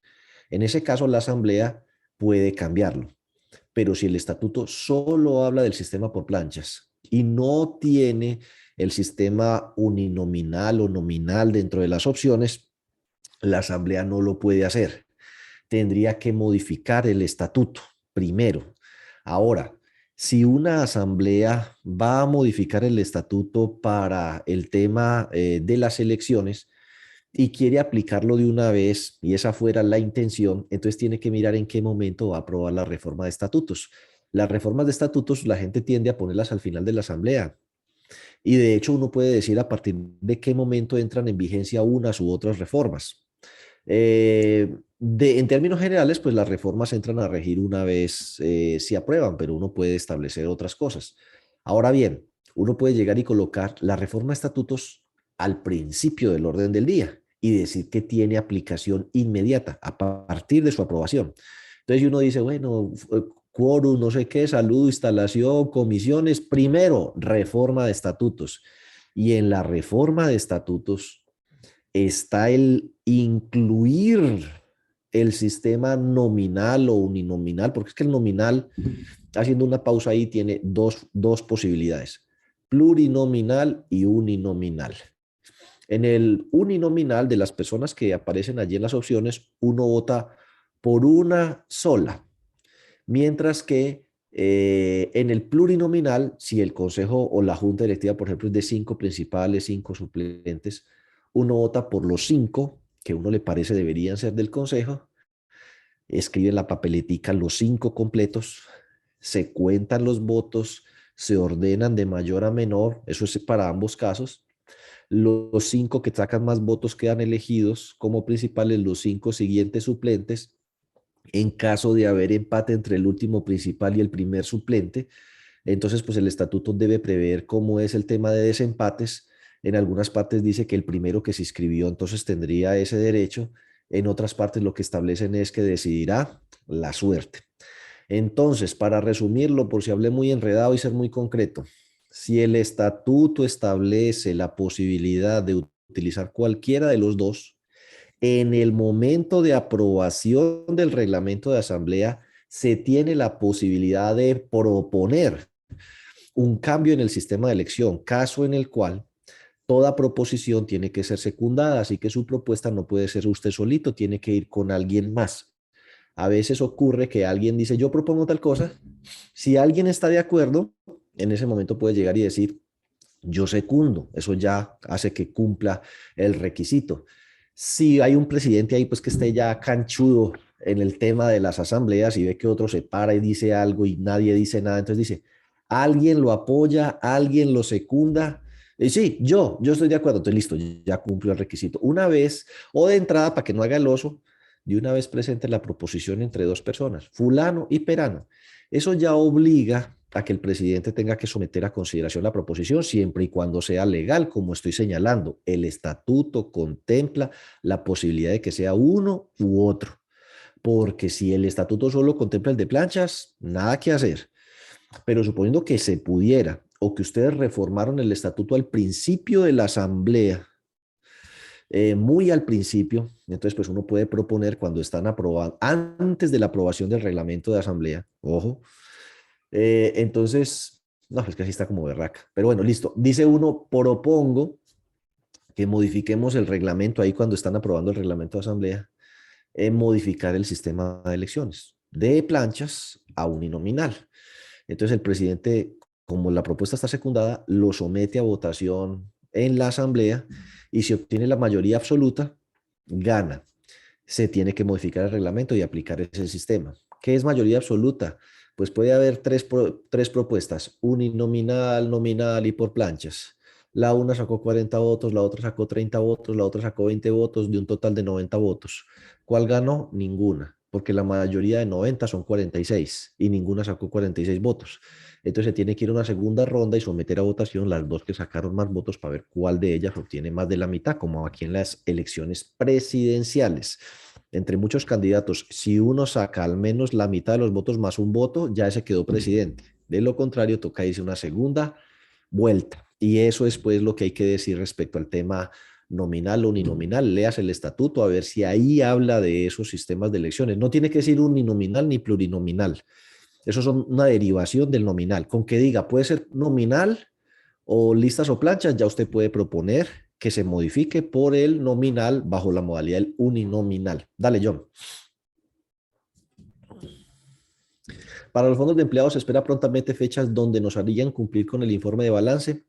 A: En ese caso, la asamblea puede cambiarlo. Pero si el estatuto solo habla del sistema por planchas y no tiene el sistema uninominal o nominal dentro de las opciones, la asamblea no lo puede hacer. Tendría que modificar el estatuto primero. Ahora, si una asamblea va a modificar el estatuto para el tema de las elecciones y quiere aplicarlo de una vez y esa fuera la intención, entonces tiene que mirar en qué momento va a aprobar la reforma de estatutos. Las reformas de estatutos la gente tiende a ponerlas al final de la asamblea y de hecho uno puede decir a partir de qué momento entran en vigencia unas u otras reformas. En términos generales, pues las reformas entran a regir una vez se aprueban, pero uno puede establecer otras cosas. Ahora bien, uno puede llegar y colocar la reforma de estatutos al principio del orden del día y decir que tiene aplicación inmediata a partir de su aprobación. Entonces uno dice, bueno, quórum, no sé qué, salud, instalación, comisiones, primero, reforma de estatutos. Y en la reforma de estatutos está el incluir el sistema nominal o uninominal, porque es que el nominal, haciendo una pausa ahí, tiene dos posibilidades, plurinominal y uninominal. En el uninominal de las personas que aparecen allí en las opciones, uno vota por una sola, mientras que en el plurinominal, si el consejo o la junta directiva, por ejemplo, es de 5 principales, 5 suplentes, uno vota por los 5 que uno le parece deberían ser del consejo, escribe en la papeletica los 5 completos, se cuentan los votos, se ordenan de mayor a menor, eso es para ambos casos, Los 5 que sacan más votos quedan elegidos como principales, los 5 siguientes suplentes. En caso de haber empate entre el último principal y el primer suplente, entonces pues el estatuto debe prever cómo es el tema de desempates. En algunas partes dice que el primero que se inscribió entonces tendría ese derecho. En otras partes lo que establecen es que decidirá la suerte. Entonces, para resumirlo, por si hablé muy enredado y ser muy concreto, si el estatuto establece la posibilidad de utilizar cualquiera de los dos, en el momento de aprobación del reglamento de asamblea, se tiene la posibilidad de proponer un cambio en el sistema de elección, caso en el cual toda proposición tiene que ser secundada, así que su propuesta no puede ser usted solito, tiene que ir con alguien más. A veces ocurre que alguien dice, yo propongo tal cosa. Si alguien está de acuerdo, en ese momento puede llegar y decir, yo secundo. Eso ya hace que cumpla el requisito. Si hay un presidente ahí, pues que esté ya canchudo en el tema de las asambleas y ve que otro se para y dice algo y nadie dice nada, entonces dice, alguien lo apoya, alguien lo secunda. Y sí, yo estoy de acuerdo, entonces listo, ya cumplió el requisito. Una vez, o de entrada, para que no haga el oso, de una vez presente la proposición entre dos personas, fulano y perano. Eso ya obliga a que el presidente tenga que someter a consideración la proposición siempre y cuando sea legal, como estoy señalando. El estatuto contempla la posibilidad de que sea uno u otro, porque si el estatuto solo contempla el de planchas, nada que hacer. Pero suponiendo que se pudiera o que ustedes reformaron el estatuto al principio de la asamblea, muy al principio, entonces pues uno puede proponer cuando están aprobando, antes de la aprobación del reglamento de asamblea, ojo, entonces, no, es que así está como berraca. Pero bueno, listo. Dice uno, propongo que modifiquemos el reglamento ahí cuando están aprobando el reglamento de asamblea, modificar el sistema de elecciones de planchas a uninominal. Entonces el presidente, como la propuesta está secundada, lo somete a votación en la asamblea y si obtiene la mayoría absoluta, gana. Se tiene que modificar el reglamento y aplicar ese sistema. ¿Qué es mayoría absoluta? Pues puede haber tres propuestas, uninominal, nominal y por planchas. La una sacó 40 votos, la otra sacó 30 votos, la otra sacó 20 votos, de un total de 90 votos. ¿Cuál ganó? Ninguna, porque la mayoría de 90 son 46 y ninguna sacó 46 votos. Entonces se tiene que ir a una segunda ronda y someter a votación las dos que sacaron más votos para ver cuál de ellas obtiene más de la mitad, como aquí en las elecciones presidenciales. Entre muchos candidatos, si uno saca al menos la mitad de los votos más un voto, ya se quedó presidente. De lo contrario, toca irse una segunda vuelta. Y eso es pues lo que hay que decir respecto al tema nominal o uninominal. Leas el estatuto a ver si ahí habla de esos sistemas de elecciones. No tiene que decir uninominal ni plurinominal. Eso son una derivación del nominal. Con que diga, puede ser nominal o listas o planchas, ya usted puede proponer que se modifique por el nominal bajo la modalidad del uninominal. Dale, John. Para los fondos de empleados se espera prontamente fechas donde nos harían cumplir con el informe de balance.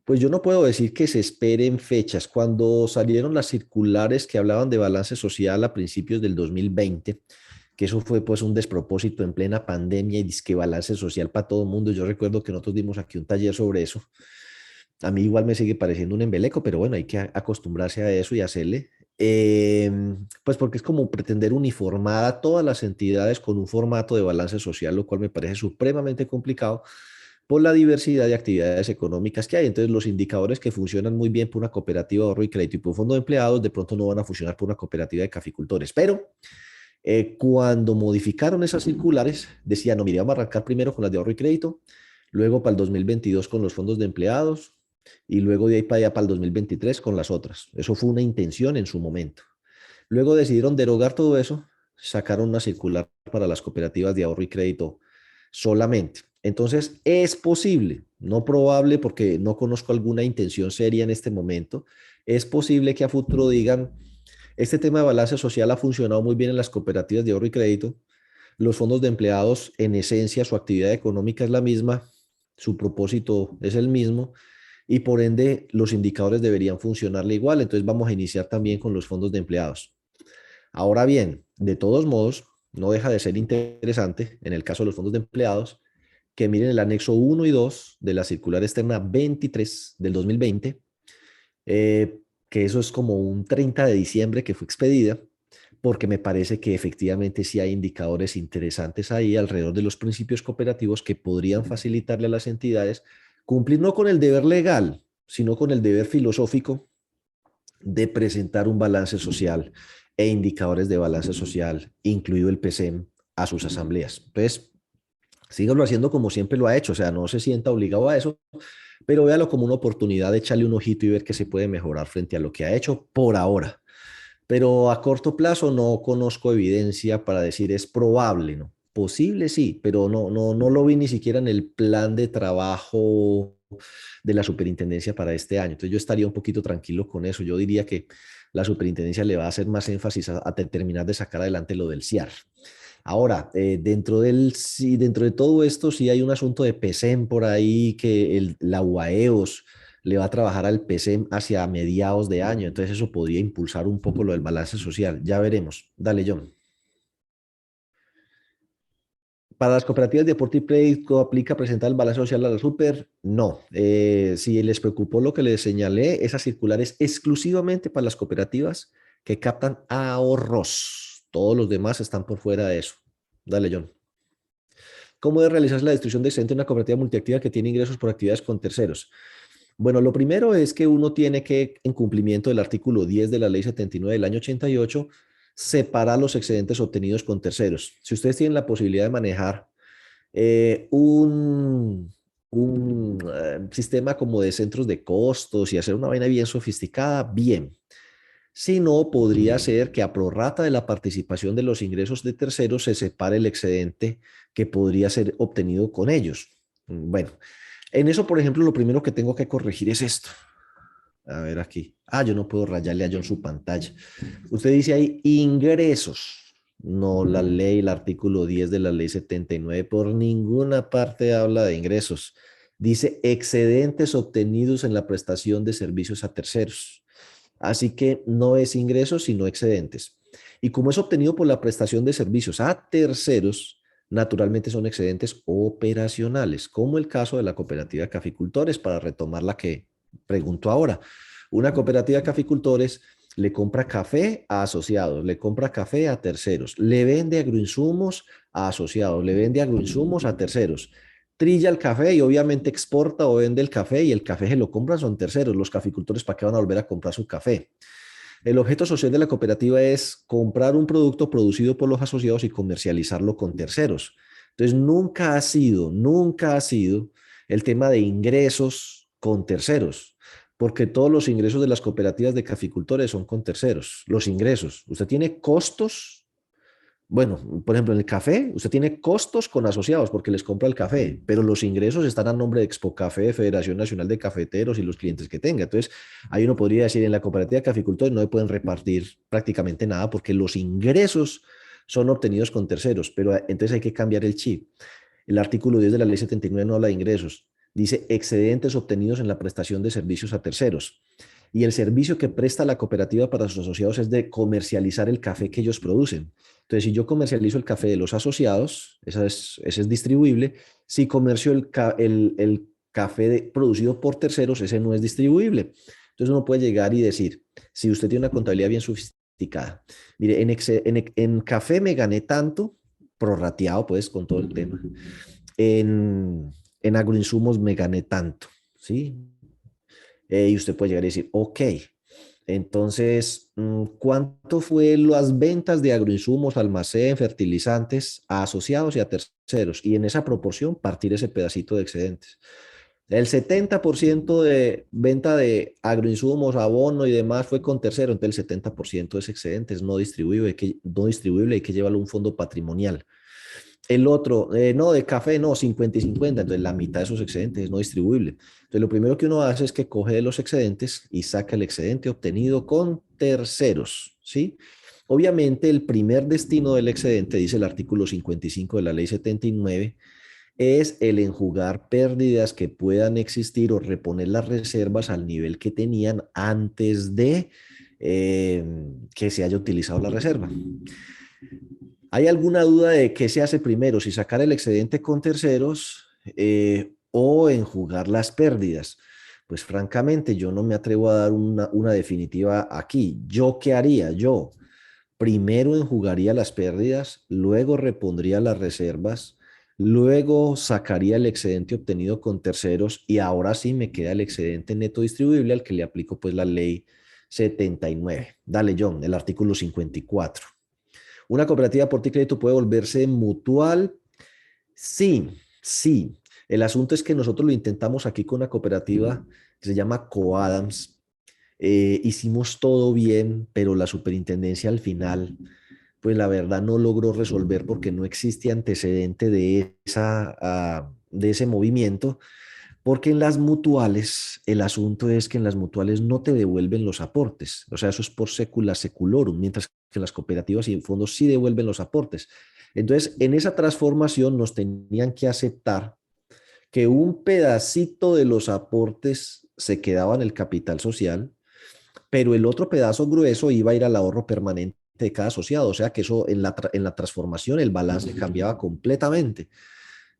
A: Pues yo no puedo decir que se esperen fechas. Cuando salieron las circulares que hablaban de balance social a principios del 2020, que eso fue pues un despropósito en plena pandemia y disque balance social para todo el mundo. Yo recuerdo que nosotros dimos aquí un taller sobre eso. A mí igual me sigue pareciendo un embeleco, pero bueno, hay que acostumbrarse a eso y hacerle. Eh, pues porque es como pretender uniformar a todas las entidades con un formato de balance social, lo cual me parece supremamente complicado por la diversidad de actividades económicas que hay. Entonces, los indicadores que funcionan muy bien por una cooperativa de ahorro y crédito y por un fondo de empleados, de pronto no van a funcionar por una cooperativa de caficultores. Pero cuando modificaron esas circulares, decían, no, mire, vamos a arrancar primero con las de ahorro y crédito, luego para el 2022 con los fondos de empleados y luego de ahí para allá para el 2023 con las otras. Eso fue una intención en su momento. Luego decidieron derogar todo eso, sacaron una circular para las cooperativas de ahorro y crédito solamente. Entonces, es posible, no probable porque no conozco alguna intención seria en este momento, es posible que a futuro digan, este tema de balance social ha funcionado muy bien en las cooperativas de ahorro y crédito, los fondos de empleados en esencia su actividad económica es la misma, su propósito es el mismo y por ende los indicadores deberían funcionarle igual, entonces vamos a iniciar también con los fondos de empleados. Ahora bien, de todos modos, no deja de ser interesante en el caso de los fondos de empleados que miren el anexo 1 y 2 de la circular externa 23 del 2020, que eso es como un 30 de diciembre que fue expedida, porque me parece que efectivamente sí hay indicadores interesantes ahí alrededor de los principios cooperativos que podrían facilitarle a las entidades cumplir no con el deber legal, sino con el deber filosófico de presentar un balance social e indicadores de balance social, incluido el PCM, a sus asambleas. Entonces, sígalo haciendo como siempre lo ha hecho, o sea, no se sienta obligado a eso, pero véalo como una oportunidad de echarle un ojito y ver qué se puede mejorar frente a lo que ha hecho por ahora. Pero a corto plazo no conozco evidencia para decir es probable, ¿no? Posible sí, pero no lo vi ni siquiera en el plan de trabajo de la superintendencia para este año. Entonces yo estaría un poquito tranquilo con eso. Yo diría que la superintendencia le va a hacer más énfasis a terminar de sacar adelante lo del CIAR. Ahora, sí, dentro de todo esto, sí hay un asunto de PESEM por ahí que la UAEOS le va a trabajar al PESEM hacia mediados de año, entonces eso podría impulsar un poco lo del balance social. Ya veremos. Dale, John. Para las cooperativas de deporte y crédito aplica presentar el balance social a la super. No. Si les preocupó lo que les señalé, esa circular es exclusivamente para las cooperativas que captan ahorros. Todos los demás están por fuera de eso. Dale, John. ¿Cómo debe realizarse la distribución de excedente en una cooperativa multiactiva que tiene ingresos por actividades con terceros? Bueno, lo primero es que uno tiene que, en cumplimiento del artículo 10 de la Ley 79 del año 88, separar los excedentes obtenidos con terceros. Si ustedes tienen la posibilidad de manejar eh, un, un sistema como de centros de costos y hacer una vaina bien sofisticada, bien. Si no, podría ser que a prorrata de la participación de los ingresos de terceros se separe el excedente que podría ser obtenido con ellos. Bueno, en eso, por ejemplo, lo primero que tengo que corregir es esto. A ver aquí. Ah, yo no puedo rayarle a John su pantalla. Usted dice ahí ingresos. No, la ley, el artículo 10 de la ley 79 por ninguna parte habla de ingresos. Dice excedentes obtenidos en la prestación de servicios a terceros. Así que no es ingresos, sino excedentes. Y como es obtenido por la prestación de servicios a terceros, naturalmente son excedentes operacionales, como el caso de la cooperativa de caficultores, para retomar la que pregunto ahora. Una cooperativa de caficultores le compra café a asociados, le compra café a terceros, le vende agroinsumos a asociados, le vende agroinsumos a terceros, trilla el café y obviamente exporta o vende el café y el café se lo compran son terceros. Los caficultores, ¿para qué van a volver a comprar su café? El objeto social de la cooperativa es comprar un producto producido por los asociados y comercializarlo con terceros. Entonces, nunca ha sido el tema de ingresos con terceros, porque todos los ingresos de las cooperativas de caficultores son con terceros. Los ingresos, usted tiene costos. Bueno, por ejemplo, en el café, usted tiene costos con asociados porque les compra el café, pero los ingresos están a nombre de Expo Café, Federación Nacional de Cafeteros y los clientes que tenga. Entonces, ahí uno podría decir, en la cooperativa de caficultores no le pueden repartir prácticamente nada porque los ingresos son obtenidos con terceros, pero entonces hay que cambiar el chip. El artículo 10 de la ley 79 no habla de ingresos, dice excedentes obtenidos en la prestación de servicios a terceros. Y el servicio que presta la cooperativa para sus asociados es de comercializar el café que ellos producen. Entonces, si yo comercializo el café de los asociados, ese es distribuible. Si comercio el café producido por terceros, ese no es distribuible. Entonces, uno puede llegar y decir, si usted tiene una contabilidad bien sofisticada, mire, en café me gané tanto, prorrateado pues con todo el tema. En agroinsumos me gané tanto, ¿sí? Y usted puede llegar y decir, ok, entonces, ¿cuánto fue las ventas de agroinsumos, almacén, fertilizantes a asociados y a terceros? Y en esa proporción partir ese pedacito de excedentes. El 70% de venta de agroinsumos, abono y demás fue con tercero, entonces el 70% es excedentes no distribuible, hay que llevarlo a un fondo patrimonial. El otro, no, de café, no, 50 y 50, entonces la mitad de esos excedentes es no distribuible. Entonces lo primero que uno hace es que coge de los excedentes y saca el excedente obtenido con terceros, ¿sí? Obviamente el primer destino del excedente, dice el artículo 55 de la ley 79, es el enjugar pérdidas que puedan existir o reponer las reservas al nivel que tenían antes de que se haya utilizado la reserva. ¿Hay alguna duda de qué se hace primero, si sacar el excedente con terceros o enjugar las pérdidas? Pues francamente, yo no me atrevo a dar una definitiva aquí. ¿Yo qué haría? Yo primero enjugaría las pérdidas, luego repondría las reservas, luego sacaría el excedente obtenido con terceros y ahora sí me queda el excedente neto distribuible al que le aplico pues la ley 79. Dale, John, el artículo 54. ¿Una cooperativa de aporte y crédito puede volverse mutual? Sí, sí. El asunto es que nosotros lo intentamos aquí con una cooperativa que se llama Coadams. Hicimos todo bien, pero la superintendencia al final, pues la verdad no logró resolver porque no existe antecedente de ese movimiento, porque en las mutuales, el asunto es que en las mutuales no te devuelven los aportes, o sea, eso es por secula seculorum, mientras que en las cooperativas y fondos sí devuelven los aportes. Entonces, en esa transformación nos tenían que aceptar que un pedacito de los aportes se quedaba en el capital social, pero el otro pedazo grueso iba a ir al ahorro permanente de cada asociado, o sea que eso en la transformación el balance cambiaba completamente.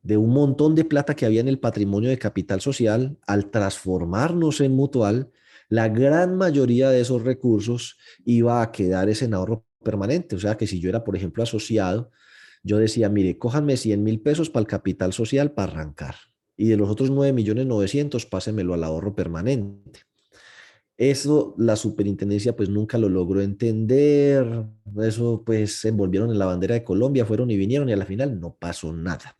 A: De un montón de plata que había en el patrimonio de capital social, al transformarnos en mutual, la gran mayoría de esos recursos iba a quedar en ahorro permanente. O sea que si yo era, por ejemplo, asociado, yo decía, mire, cójanme 100.000 pesos para el capital social para arrancar. Y de los otros 9.900.000, pásemelo al ahorro permanente. Eso la superintendencia pues nunca lo logró entender, eso pues se envolvieron en la bandera de Colombia, fueron y vinieron y a la final no pasó nada.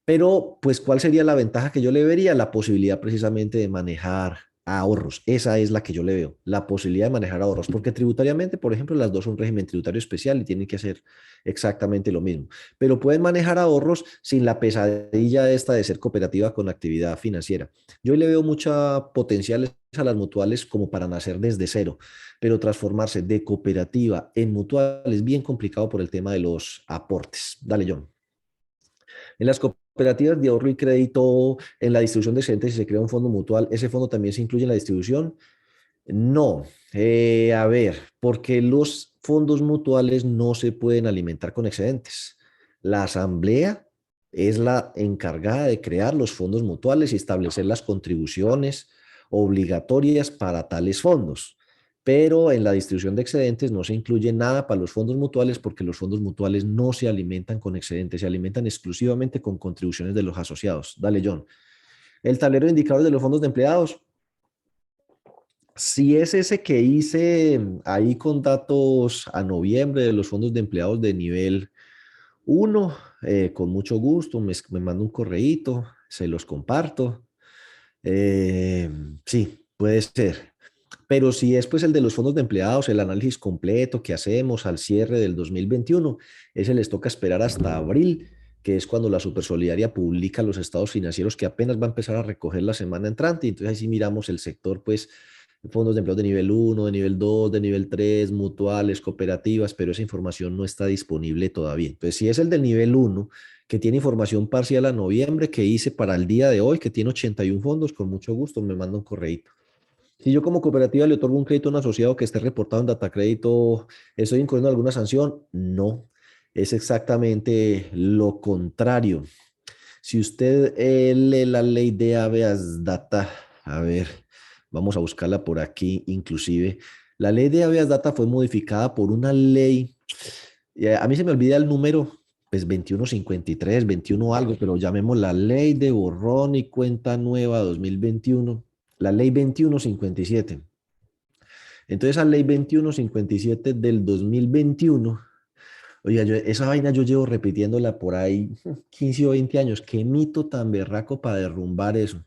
A: Pero, pues, ¿cuál sería la ventaja que yo le vería? La posibilidad precisamente de manejar ahorros. Esa es la que yo le veo, la posibilidad de manejar ahorros, porque tributariamente, por ejemplo, las dos son régimen tributario especial y tienen que hacer exactamente lo mismo. Pero pueden manejar ahorros sin la pesadilla esta de ser cooperativa con actividad financiera. Yo le veo mucha potencial a las mutuales como para nacer desde cero, pero transformarse de cooperativa en mutual es bien complicado por el tema de los aportes. Dale, John. En las cooperativas de ahorro y crédito, en la distribución de excedentes, si se crea un fondo mutual, ¿ese fondo también se incluye en la distribución? No. A ver, porque los fondos mutuales no se pueden alimentar con excedentes. La asamblea es la encargada de crear los fondos mutuales y establecer las contribuciones obligatorias para tales fondos. Pero en la distribución de excedentes no se incluye nada para los fondos mutuales porque los fondos mutuales no se alimentan con excedentes, se alimentan exclusivamente con contribuciones de los asociados. Dale, John. El tablero de indicadores de los fondos de empleados. Si es ese que hice ahí con datos a noviembre de los fondos de empleados de nivel uno, con mucho gusto, me manda un correíto, se los comparto. Eh, sí, puede ser. Pero si es pues el de los fondos de empleados, el análisis completo que hacemos al cierre del 2021, ese les toca esperar hasta abril, que es cuando la Supersolidaria publica los estados financieros que apenas va a empezar a recoger la semana entrante. Entonces ahí sí miramos el sector pues fondos de empleo de nivel uno, de nivel 2, de nivel 3, mutuales, cooperativas, pero esa información no está disponible todavía. Entonces, si es el del nivel uno, que tiene información parcial a noviembre, que hice para el día de hoy, que tiene 81 fondos, con mucho gusto me manda un correíto. Si yo como cooperativa le otorgo un crédito a un asociado que esté reportado en Datacrédito, ¿estoy incurriendo en alguna sanción? No, es exactamente lo contrario. Si usted lee la ley de habeas data, a ver, vamos a buscarla por aquí inclusive. La ley de habeas data fue modificada por una ley, a mí se me olvida el número, pues 2153, 21 algo, pero llamemos la ley de borrón y cuenta nueva 2021, la ley 2157. Entonces, esa ley 2157 del 2021, oiga, esa vaina yo llevo repitiéndola por ahí 15 o 20 años. Qué mito tan berraco para derrumbar eso.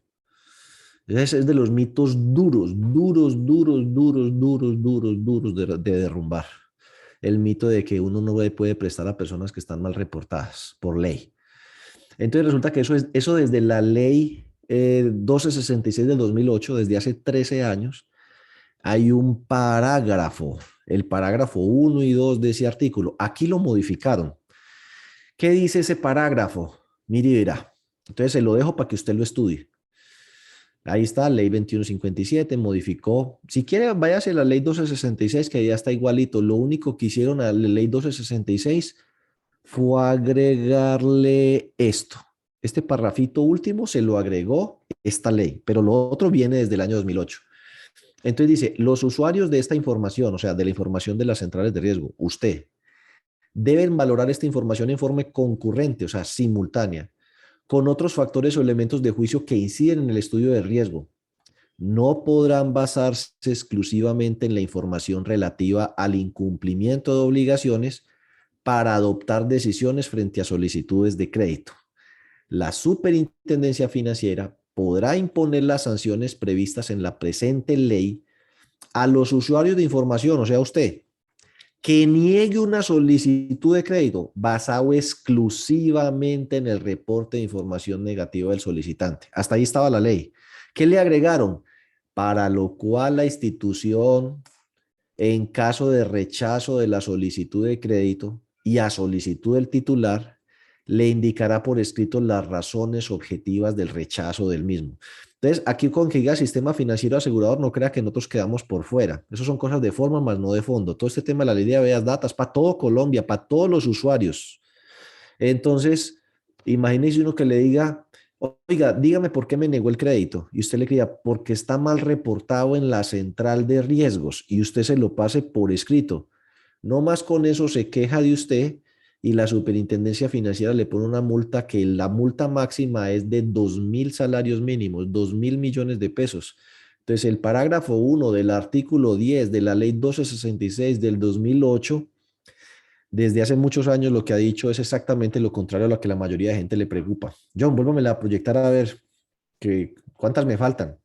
A: Ese es de los mitos duros, duros, duros, duros, duros, duros, duros de derrumbar. El mito de que uno no le puede prestar a personas que están mal reportadas por ley. Entonces resulta que eso desde la ley 1266 del 2008, desde hace 13 años, hay un parágrafo, el parágrafo uno y 2 de ese artículo. Aquí lo modificaron. ¿Qué dice ese parágrafo? Mire y verá. Entonces se lo dejo para que usted lo estudie. Ahí está, ley 2157, modificó. Si quiere, váyase a la ley 1266, que ya está igualito. Lo único que hicieron a la ley 1266 fue agregarle esto. Este parrafito último se lo agregó esta ley, pero lo otro viene desde el año 2008. Entonces dice, los usuarios de esta información, o sea, de la información de las centrales de riesgo, usted, deben valorar esta información en forma concurrente, o sea, simultánea, con otros factores o elementos de juicio que inciden en el estudio de riesgo. No podrán basarse exclusivamente en la información relativa al incumplimiento de obligaciones para adoptar decisiones frente a solicitudes de crédito. La Superintendencia Financiera podrá imponer las sanciones previstas en la presente ley a los usuarios de información, o sea, usted, que niegue una solicitud de crédito basado exclusivamente en el reporte de información negativa del solicitante. Hasta ahí estaba la ley. ¿Qué le agregaron? Para lo cual la institución, en caso de rechazo de la solicitud de crédito y a solicitud del titular, le indicará por escrito las razones objetivas del rechazo del mismo. Entonces, aquí con que diga sistema financiero asegurador, no crea que nosotros quedamos por fuera. Eso son cosas de forma, más no de fondo. Todo este tema de la ley de habeas data es para todo Colombia, para todos los usuarios. Entonces, imagínese uno que le diga, oiga, dígame por qué me negó el crédito. Y usted le diga, porque está mal reportado en la central de riesgos y usted se lo pase por escrito. No más con eso se queja de usted y la superintendencia financiera le pone una multa que la multa máxima es de 2.000 salarios mínimos, 2.000 millones de pesos. Entonces, el parágrafo 1 del artículo 10 de la ley 1266 del 2008 desde hace muchos años lo que ha dicho es exactamente lo contrario a lo que la mayoría de gente le preocupa. John, vuélvamela a proyectar a ver cuántas me faltan.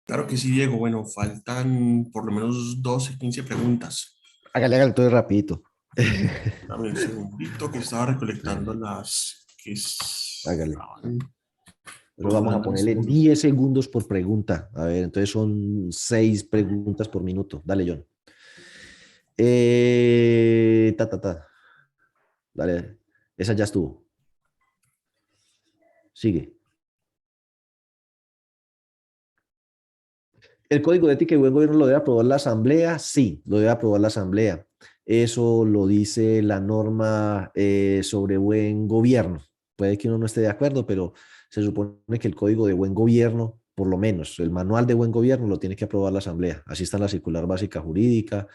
B: Claro que sí, Diego. Bueno, faltan por lo menos 12, 15 preguntas.
A: Hágale todo rapidito.
B: Dame un segundito que estaba recolectando las que
A: Hágale.
B: estaban
A: Pero vamos a
B: postuladas.
A: ponerle 10 segundos por pregunta. A ver, entonces son 6 preguntas por minuto. Dale, John. Ta, ta, ta. Dale. Esa ya estuvo. Sigue. ¿El código de ética y buen gobierno lo debe aprobar la asamblea? Sí, lo debe aprobar la asamblea. Eso lo dice la norma sobre buen gobierno. Puede que uno no esté de acuerdo, pero se supone que el código de buen gobierno, por lo menos el manual de buen gobierno, lo tiene que aprobar la asamblea. Así está en la circular básica jurídica,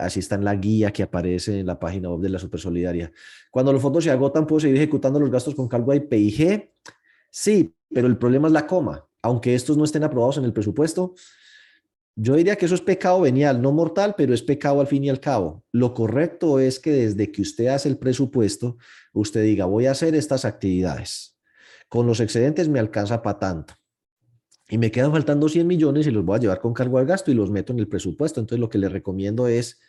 A: así está en la guía que aparece en la página web de la Supersolidaria. Cuando los fondos se agotan, ¿puedo seguir ejecutando los gastos con cargo a IPIG? Sí, pero el problema es la coma. Aunque estos no estén aprobados en el presupuesto, yo diría que eso es pecado venial, no mortal, pero es pecado al fin y al cabo. Lo correcto es que desde que usted hace el presupuesto, usted diga, voy a hacer estas actividades. Con los excedentes me alcanza para tanto. Y me quedan faltando 100 millones y los voy a llevar con cargo al gasto y los meto en el presupuesto. Entonces lo que le recomiendo es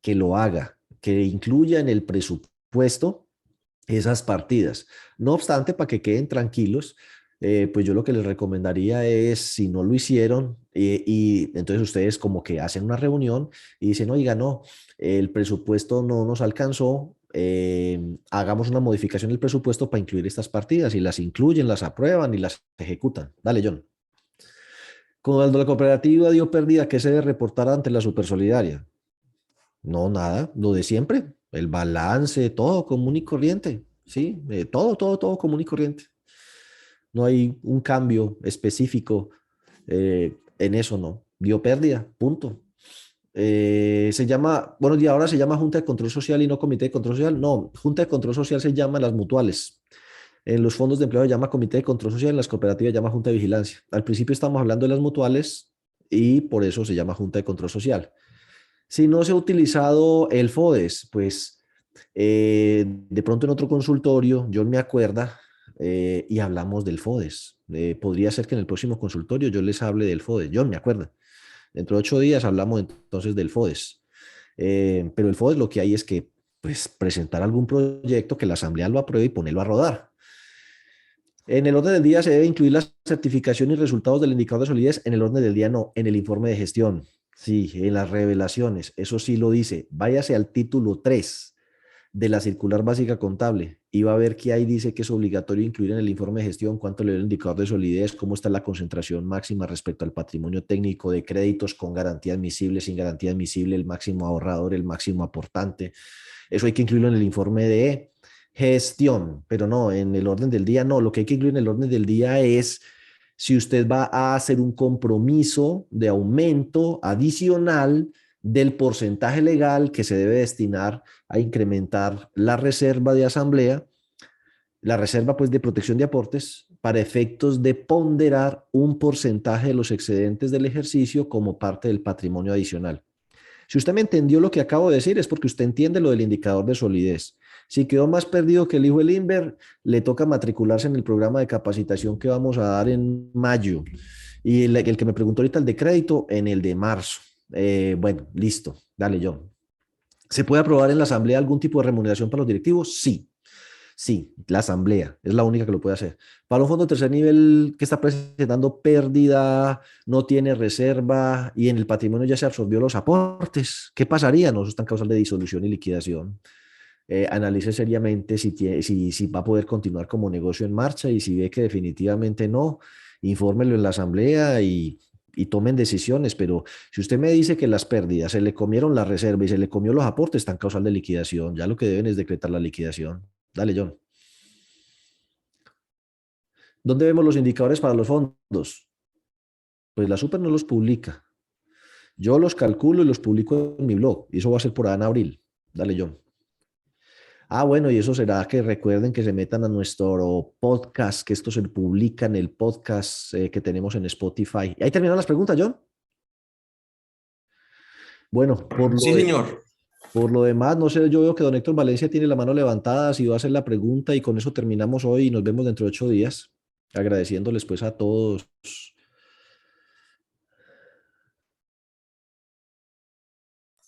A: que lo haga, que incluya en el presupuesto esas partidas. No obstante, para que queden tranquilos, pues yo lo que les recomendaría es, si no lo hicieron, y entonces ustedes como que hacen una reunión y dicen, oiga, no, el presupuesto no nos alcanzó, hagamos una modificación del presupuesto para incluir estas partidas y las incluyen, las aprueban y las ejecutan. Dale, John. Cuando la cooperativa dio pérdida, ¿qué se debe reportar ante la Supersolidaria? No, nada, lo de siempre, el balance, todo común y corriente, ¿sí? Todo común y corriente. No hay un cambio específico en eso, no. Dio pérdida, punto. Se llama, bueno, y ahora se llama Junta de Control Social y no Comité de Control Social. No, Junta de Control Social se llama las mutuales. En los fondos de empleo se llama Comité de Control Social, en las cooperativas se llama Junta de Vigilancia. Al principio estamos hablando de las mutuales y por eso se llama Junta de Control Social. Si no se ha utilizado el FODES, pues de pronto en otro consultorio, yo me acuerda y hablamos del FODES. Podría ser que en el próximo consultorio yo les hable del FODES. Yo me acuerdo. Dentro de 8 días hablamos entonces del FODES. Pero el FODES lo que hay es que pues, presentar algún proyecto que la asamblea lo apruebe y ponerlo a rodar. En el orden del día se debe incluir la certificación y resultados del indicador de solidez. En el orden del día no, en el informe de gestión. Sí, en las revelaciones. Eso sí lo dice. Váyase al título 3 de la circular básica contable y va a ver que ahí dice que es obligatorio incluir en el informe de gestión cuánto le dio el indicador de solidez, cómo está la concentración máxima respecto al patrimonio técnico de créditos con garantía admisible, sin garantía admisible, el máximo ahorrador, el máximo aportante. Eso hay que incluirlo en el informe de gestión, pero no, en el orden del día no. Lo que hay que incluir en el orden del día es si usted va a hacer un compromiso de aumento adicional del porcentaje legal que se debe destinar a incrementar la reserva de asamblea, la reserva pues de protección de aportes, para efectos de ponderar un porcentaje de los excedentes del ejercicio como parte del patrimonio adicional. Si usted me entendió lo que acabo de decir, es porque usted entiende lo del indicador de solidez. Si quedó más perdido que el hijo del Inver, le toca matricularse en el programa de capacitación que vamos a dar en mayo. Y el que me preguntó ahorita, el de crédito, en el de marzo. Bueno, listo. Dale, John. ¿Se puede aprobar en la asamblea algún tipo de remuneración para los directivos? Sí. Sí, la asamblea es la única que lo puede hacer. Para un fondo de tercer nivel que está presentando pérdida, no tiene reserva y en el patrimonio ya se absorbió los aportes, ¿qué pasaría? No, eso está en causal de disolución y liquidación. Analice seriamente si va a poder continuar como negocio en marcha y si ve que definitivamente no, infórmelo en la asamblea y tomen decisiones. Pero si usted me dice que las pérdidas se le comieron la reserva y se le comió los aportes, está en causal de liquidación. Ya lo que deben es decretar la liquidación. Dale, John. ¿Dónde vemos los indicadores para los fondos? Pues la Super no los publica. Yo los calculo y los publico en mi blog. Y eso va a ser por ahí en abril. Dale, John. Bueno, y eso será que recuerden que se metan a nuestro podcast, que esto se publica en el podcast que tenemos en Spotify. ¿Ahí terminan las preguntas, John? Bueno,
B: Sí, señor.
A: por lo demás, no sé, yo veo que don Héctor Valencia tiene la mano levantada, si va a hacer la pregunta y con eso terminamos hoy y nos vemos dentro de 8 días. Agradeciéndoles pues a todos.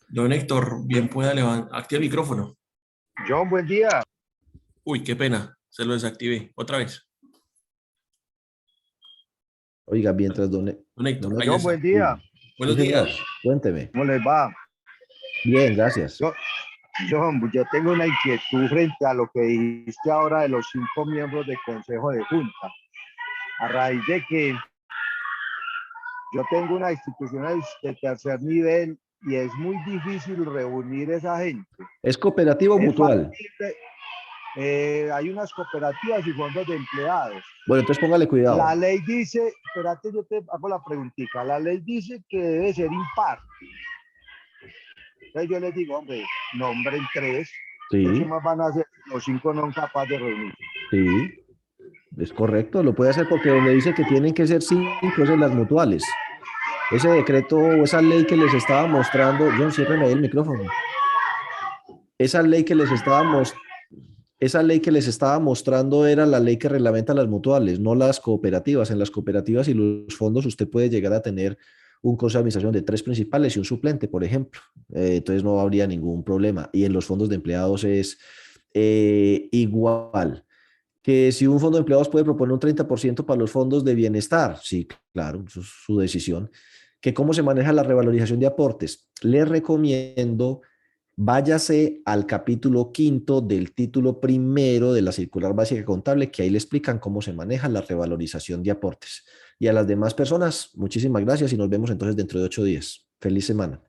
B: Don Héctor, bien pueda levantar. Activa el micrófono.
C: John, buen día.
B: Uy, qué pena. Se lo desactivé. Otra vez.
A: Oiga, mientras don
B: Héctor, ahí
C: John,
B: está.
C: buen día.
B: Buenos
A: Sí, señor.
B: días.
A: Cuénteme.
C: ¿Cómo les va?
A: Bien, gracias.
C: John, yo tengo una inquietud frente a lo que dijiste ahora de los 5 miembros del Consejo de Junta. A raíz de que yo tengo una institución de tercer nivel y es muy difícil reunir esa gente.
A: ¿Es cooperativo o mutual?
C: Hay unas cooperativas y fondos de empleados.
A: Bueno, entonces póngale cuidado.
C: La ley dice, espérate, yo te hago la preguntita. La ley dice que debe ser impar. Entonces yo les digo, hombre, nombren 3.
A: Sí.
C: ¿Qué más van a hacer? Los 5 no son capaces de reunir.
A: Sí, es correcto. Lo puede hacer porque donde dice que tienen que ser 5 es en las mutuales. Ese decreto o esa ley que les estaba mostrando, John, ciérreme ahí el micrófono. Esa ley que les estaba mostrando era la ley que reglamenta las mutuales, no las cooperativas. En las cooperativas y los fondos usted puede llegar a tener un consejo de administración de 3 principales y un suplente, por ejemplo. Entonces no habría ningún problema. Y en los fondos de empleados es igual. Que si un fondo de empleados puede proponer un 30% para los fondos de bienestar, sí, claro, eso es su decisión. Que cómo se maneja la revalorización de aportes. Les recomiendo, váyase al capítulo 5 del título primero de la circular básica contable, que ahí le explican cómo se maneja la revalorización de aportes. Y a las demás personas, muchísimas gracias y nos vemos entonces dentro de 8 días. Feliz semana.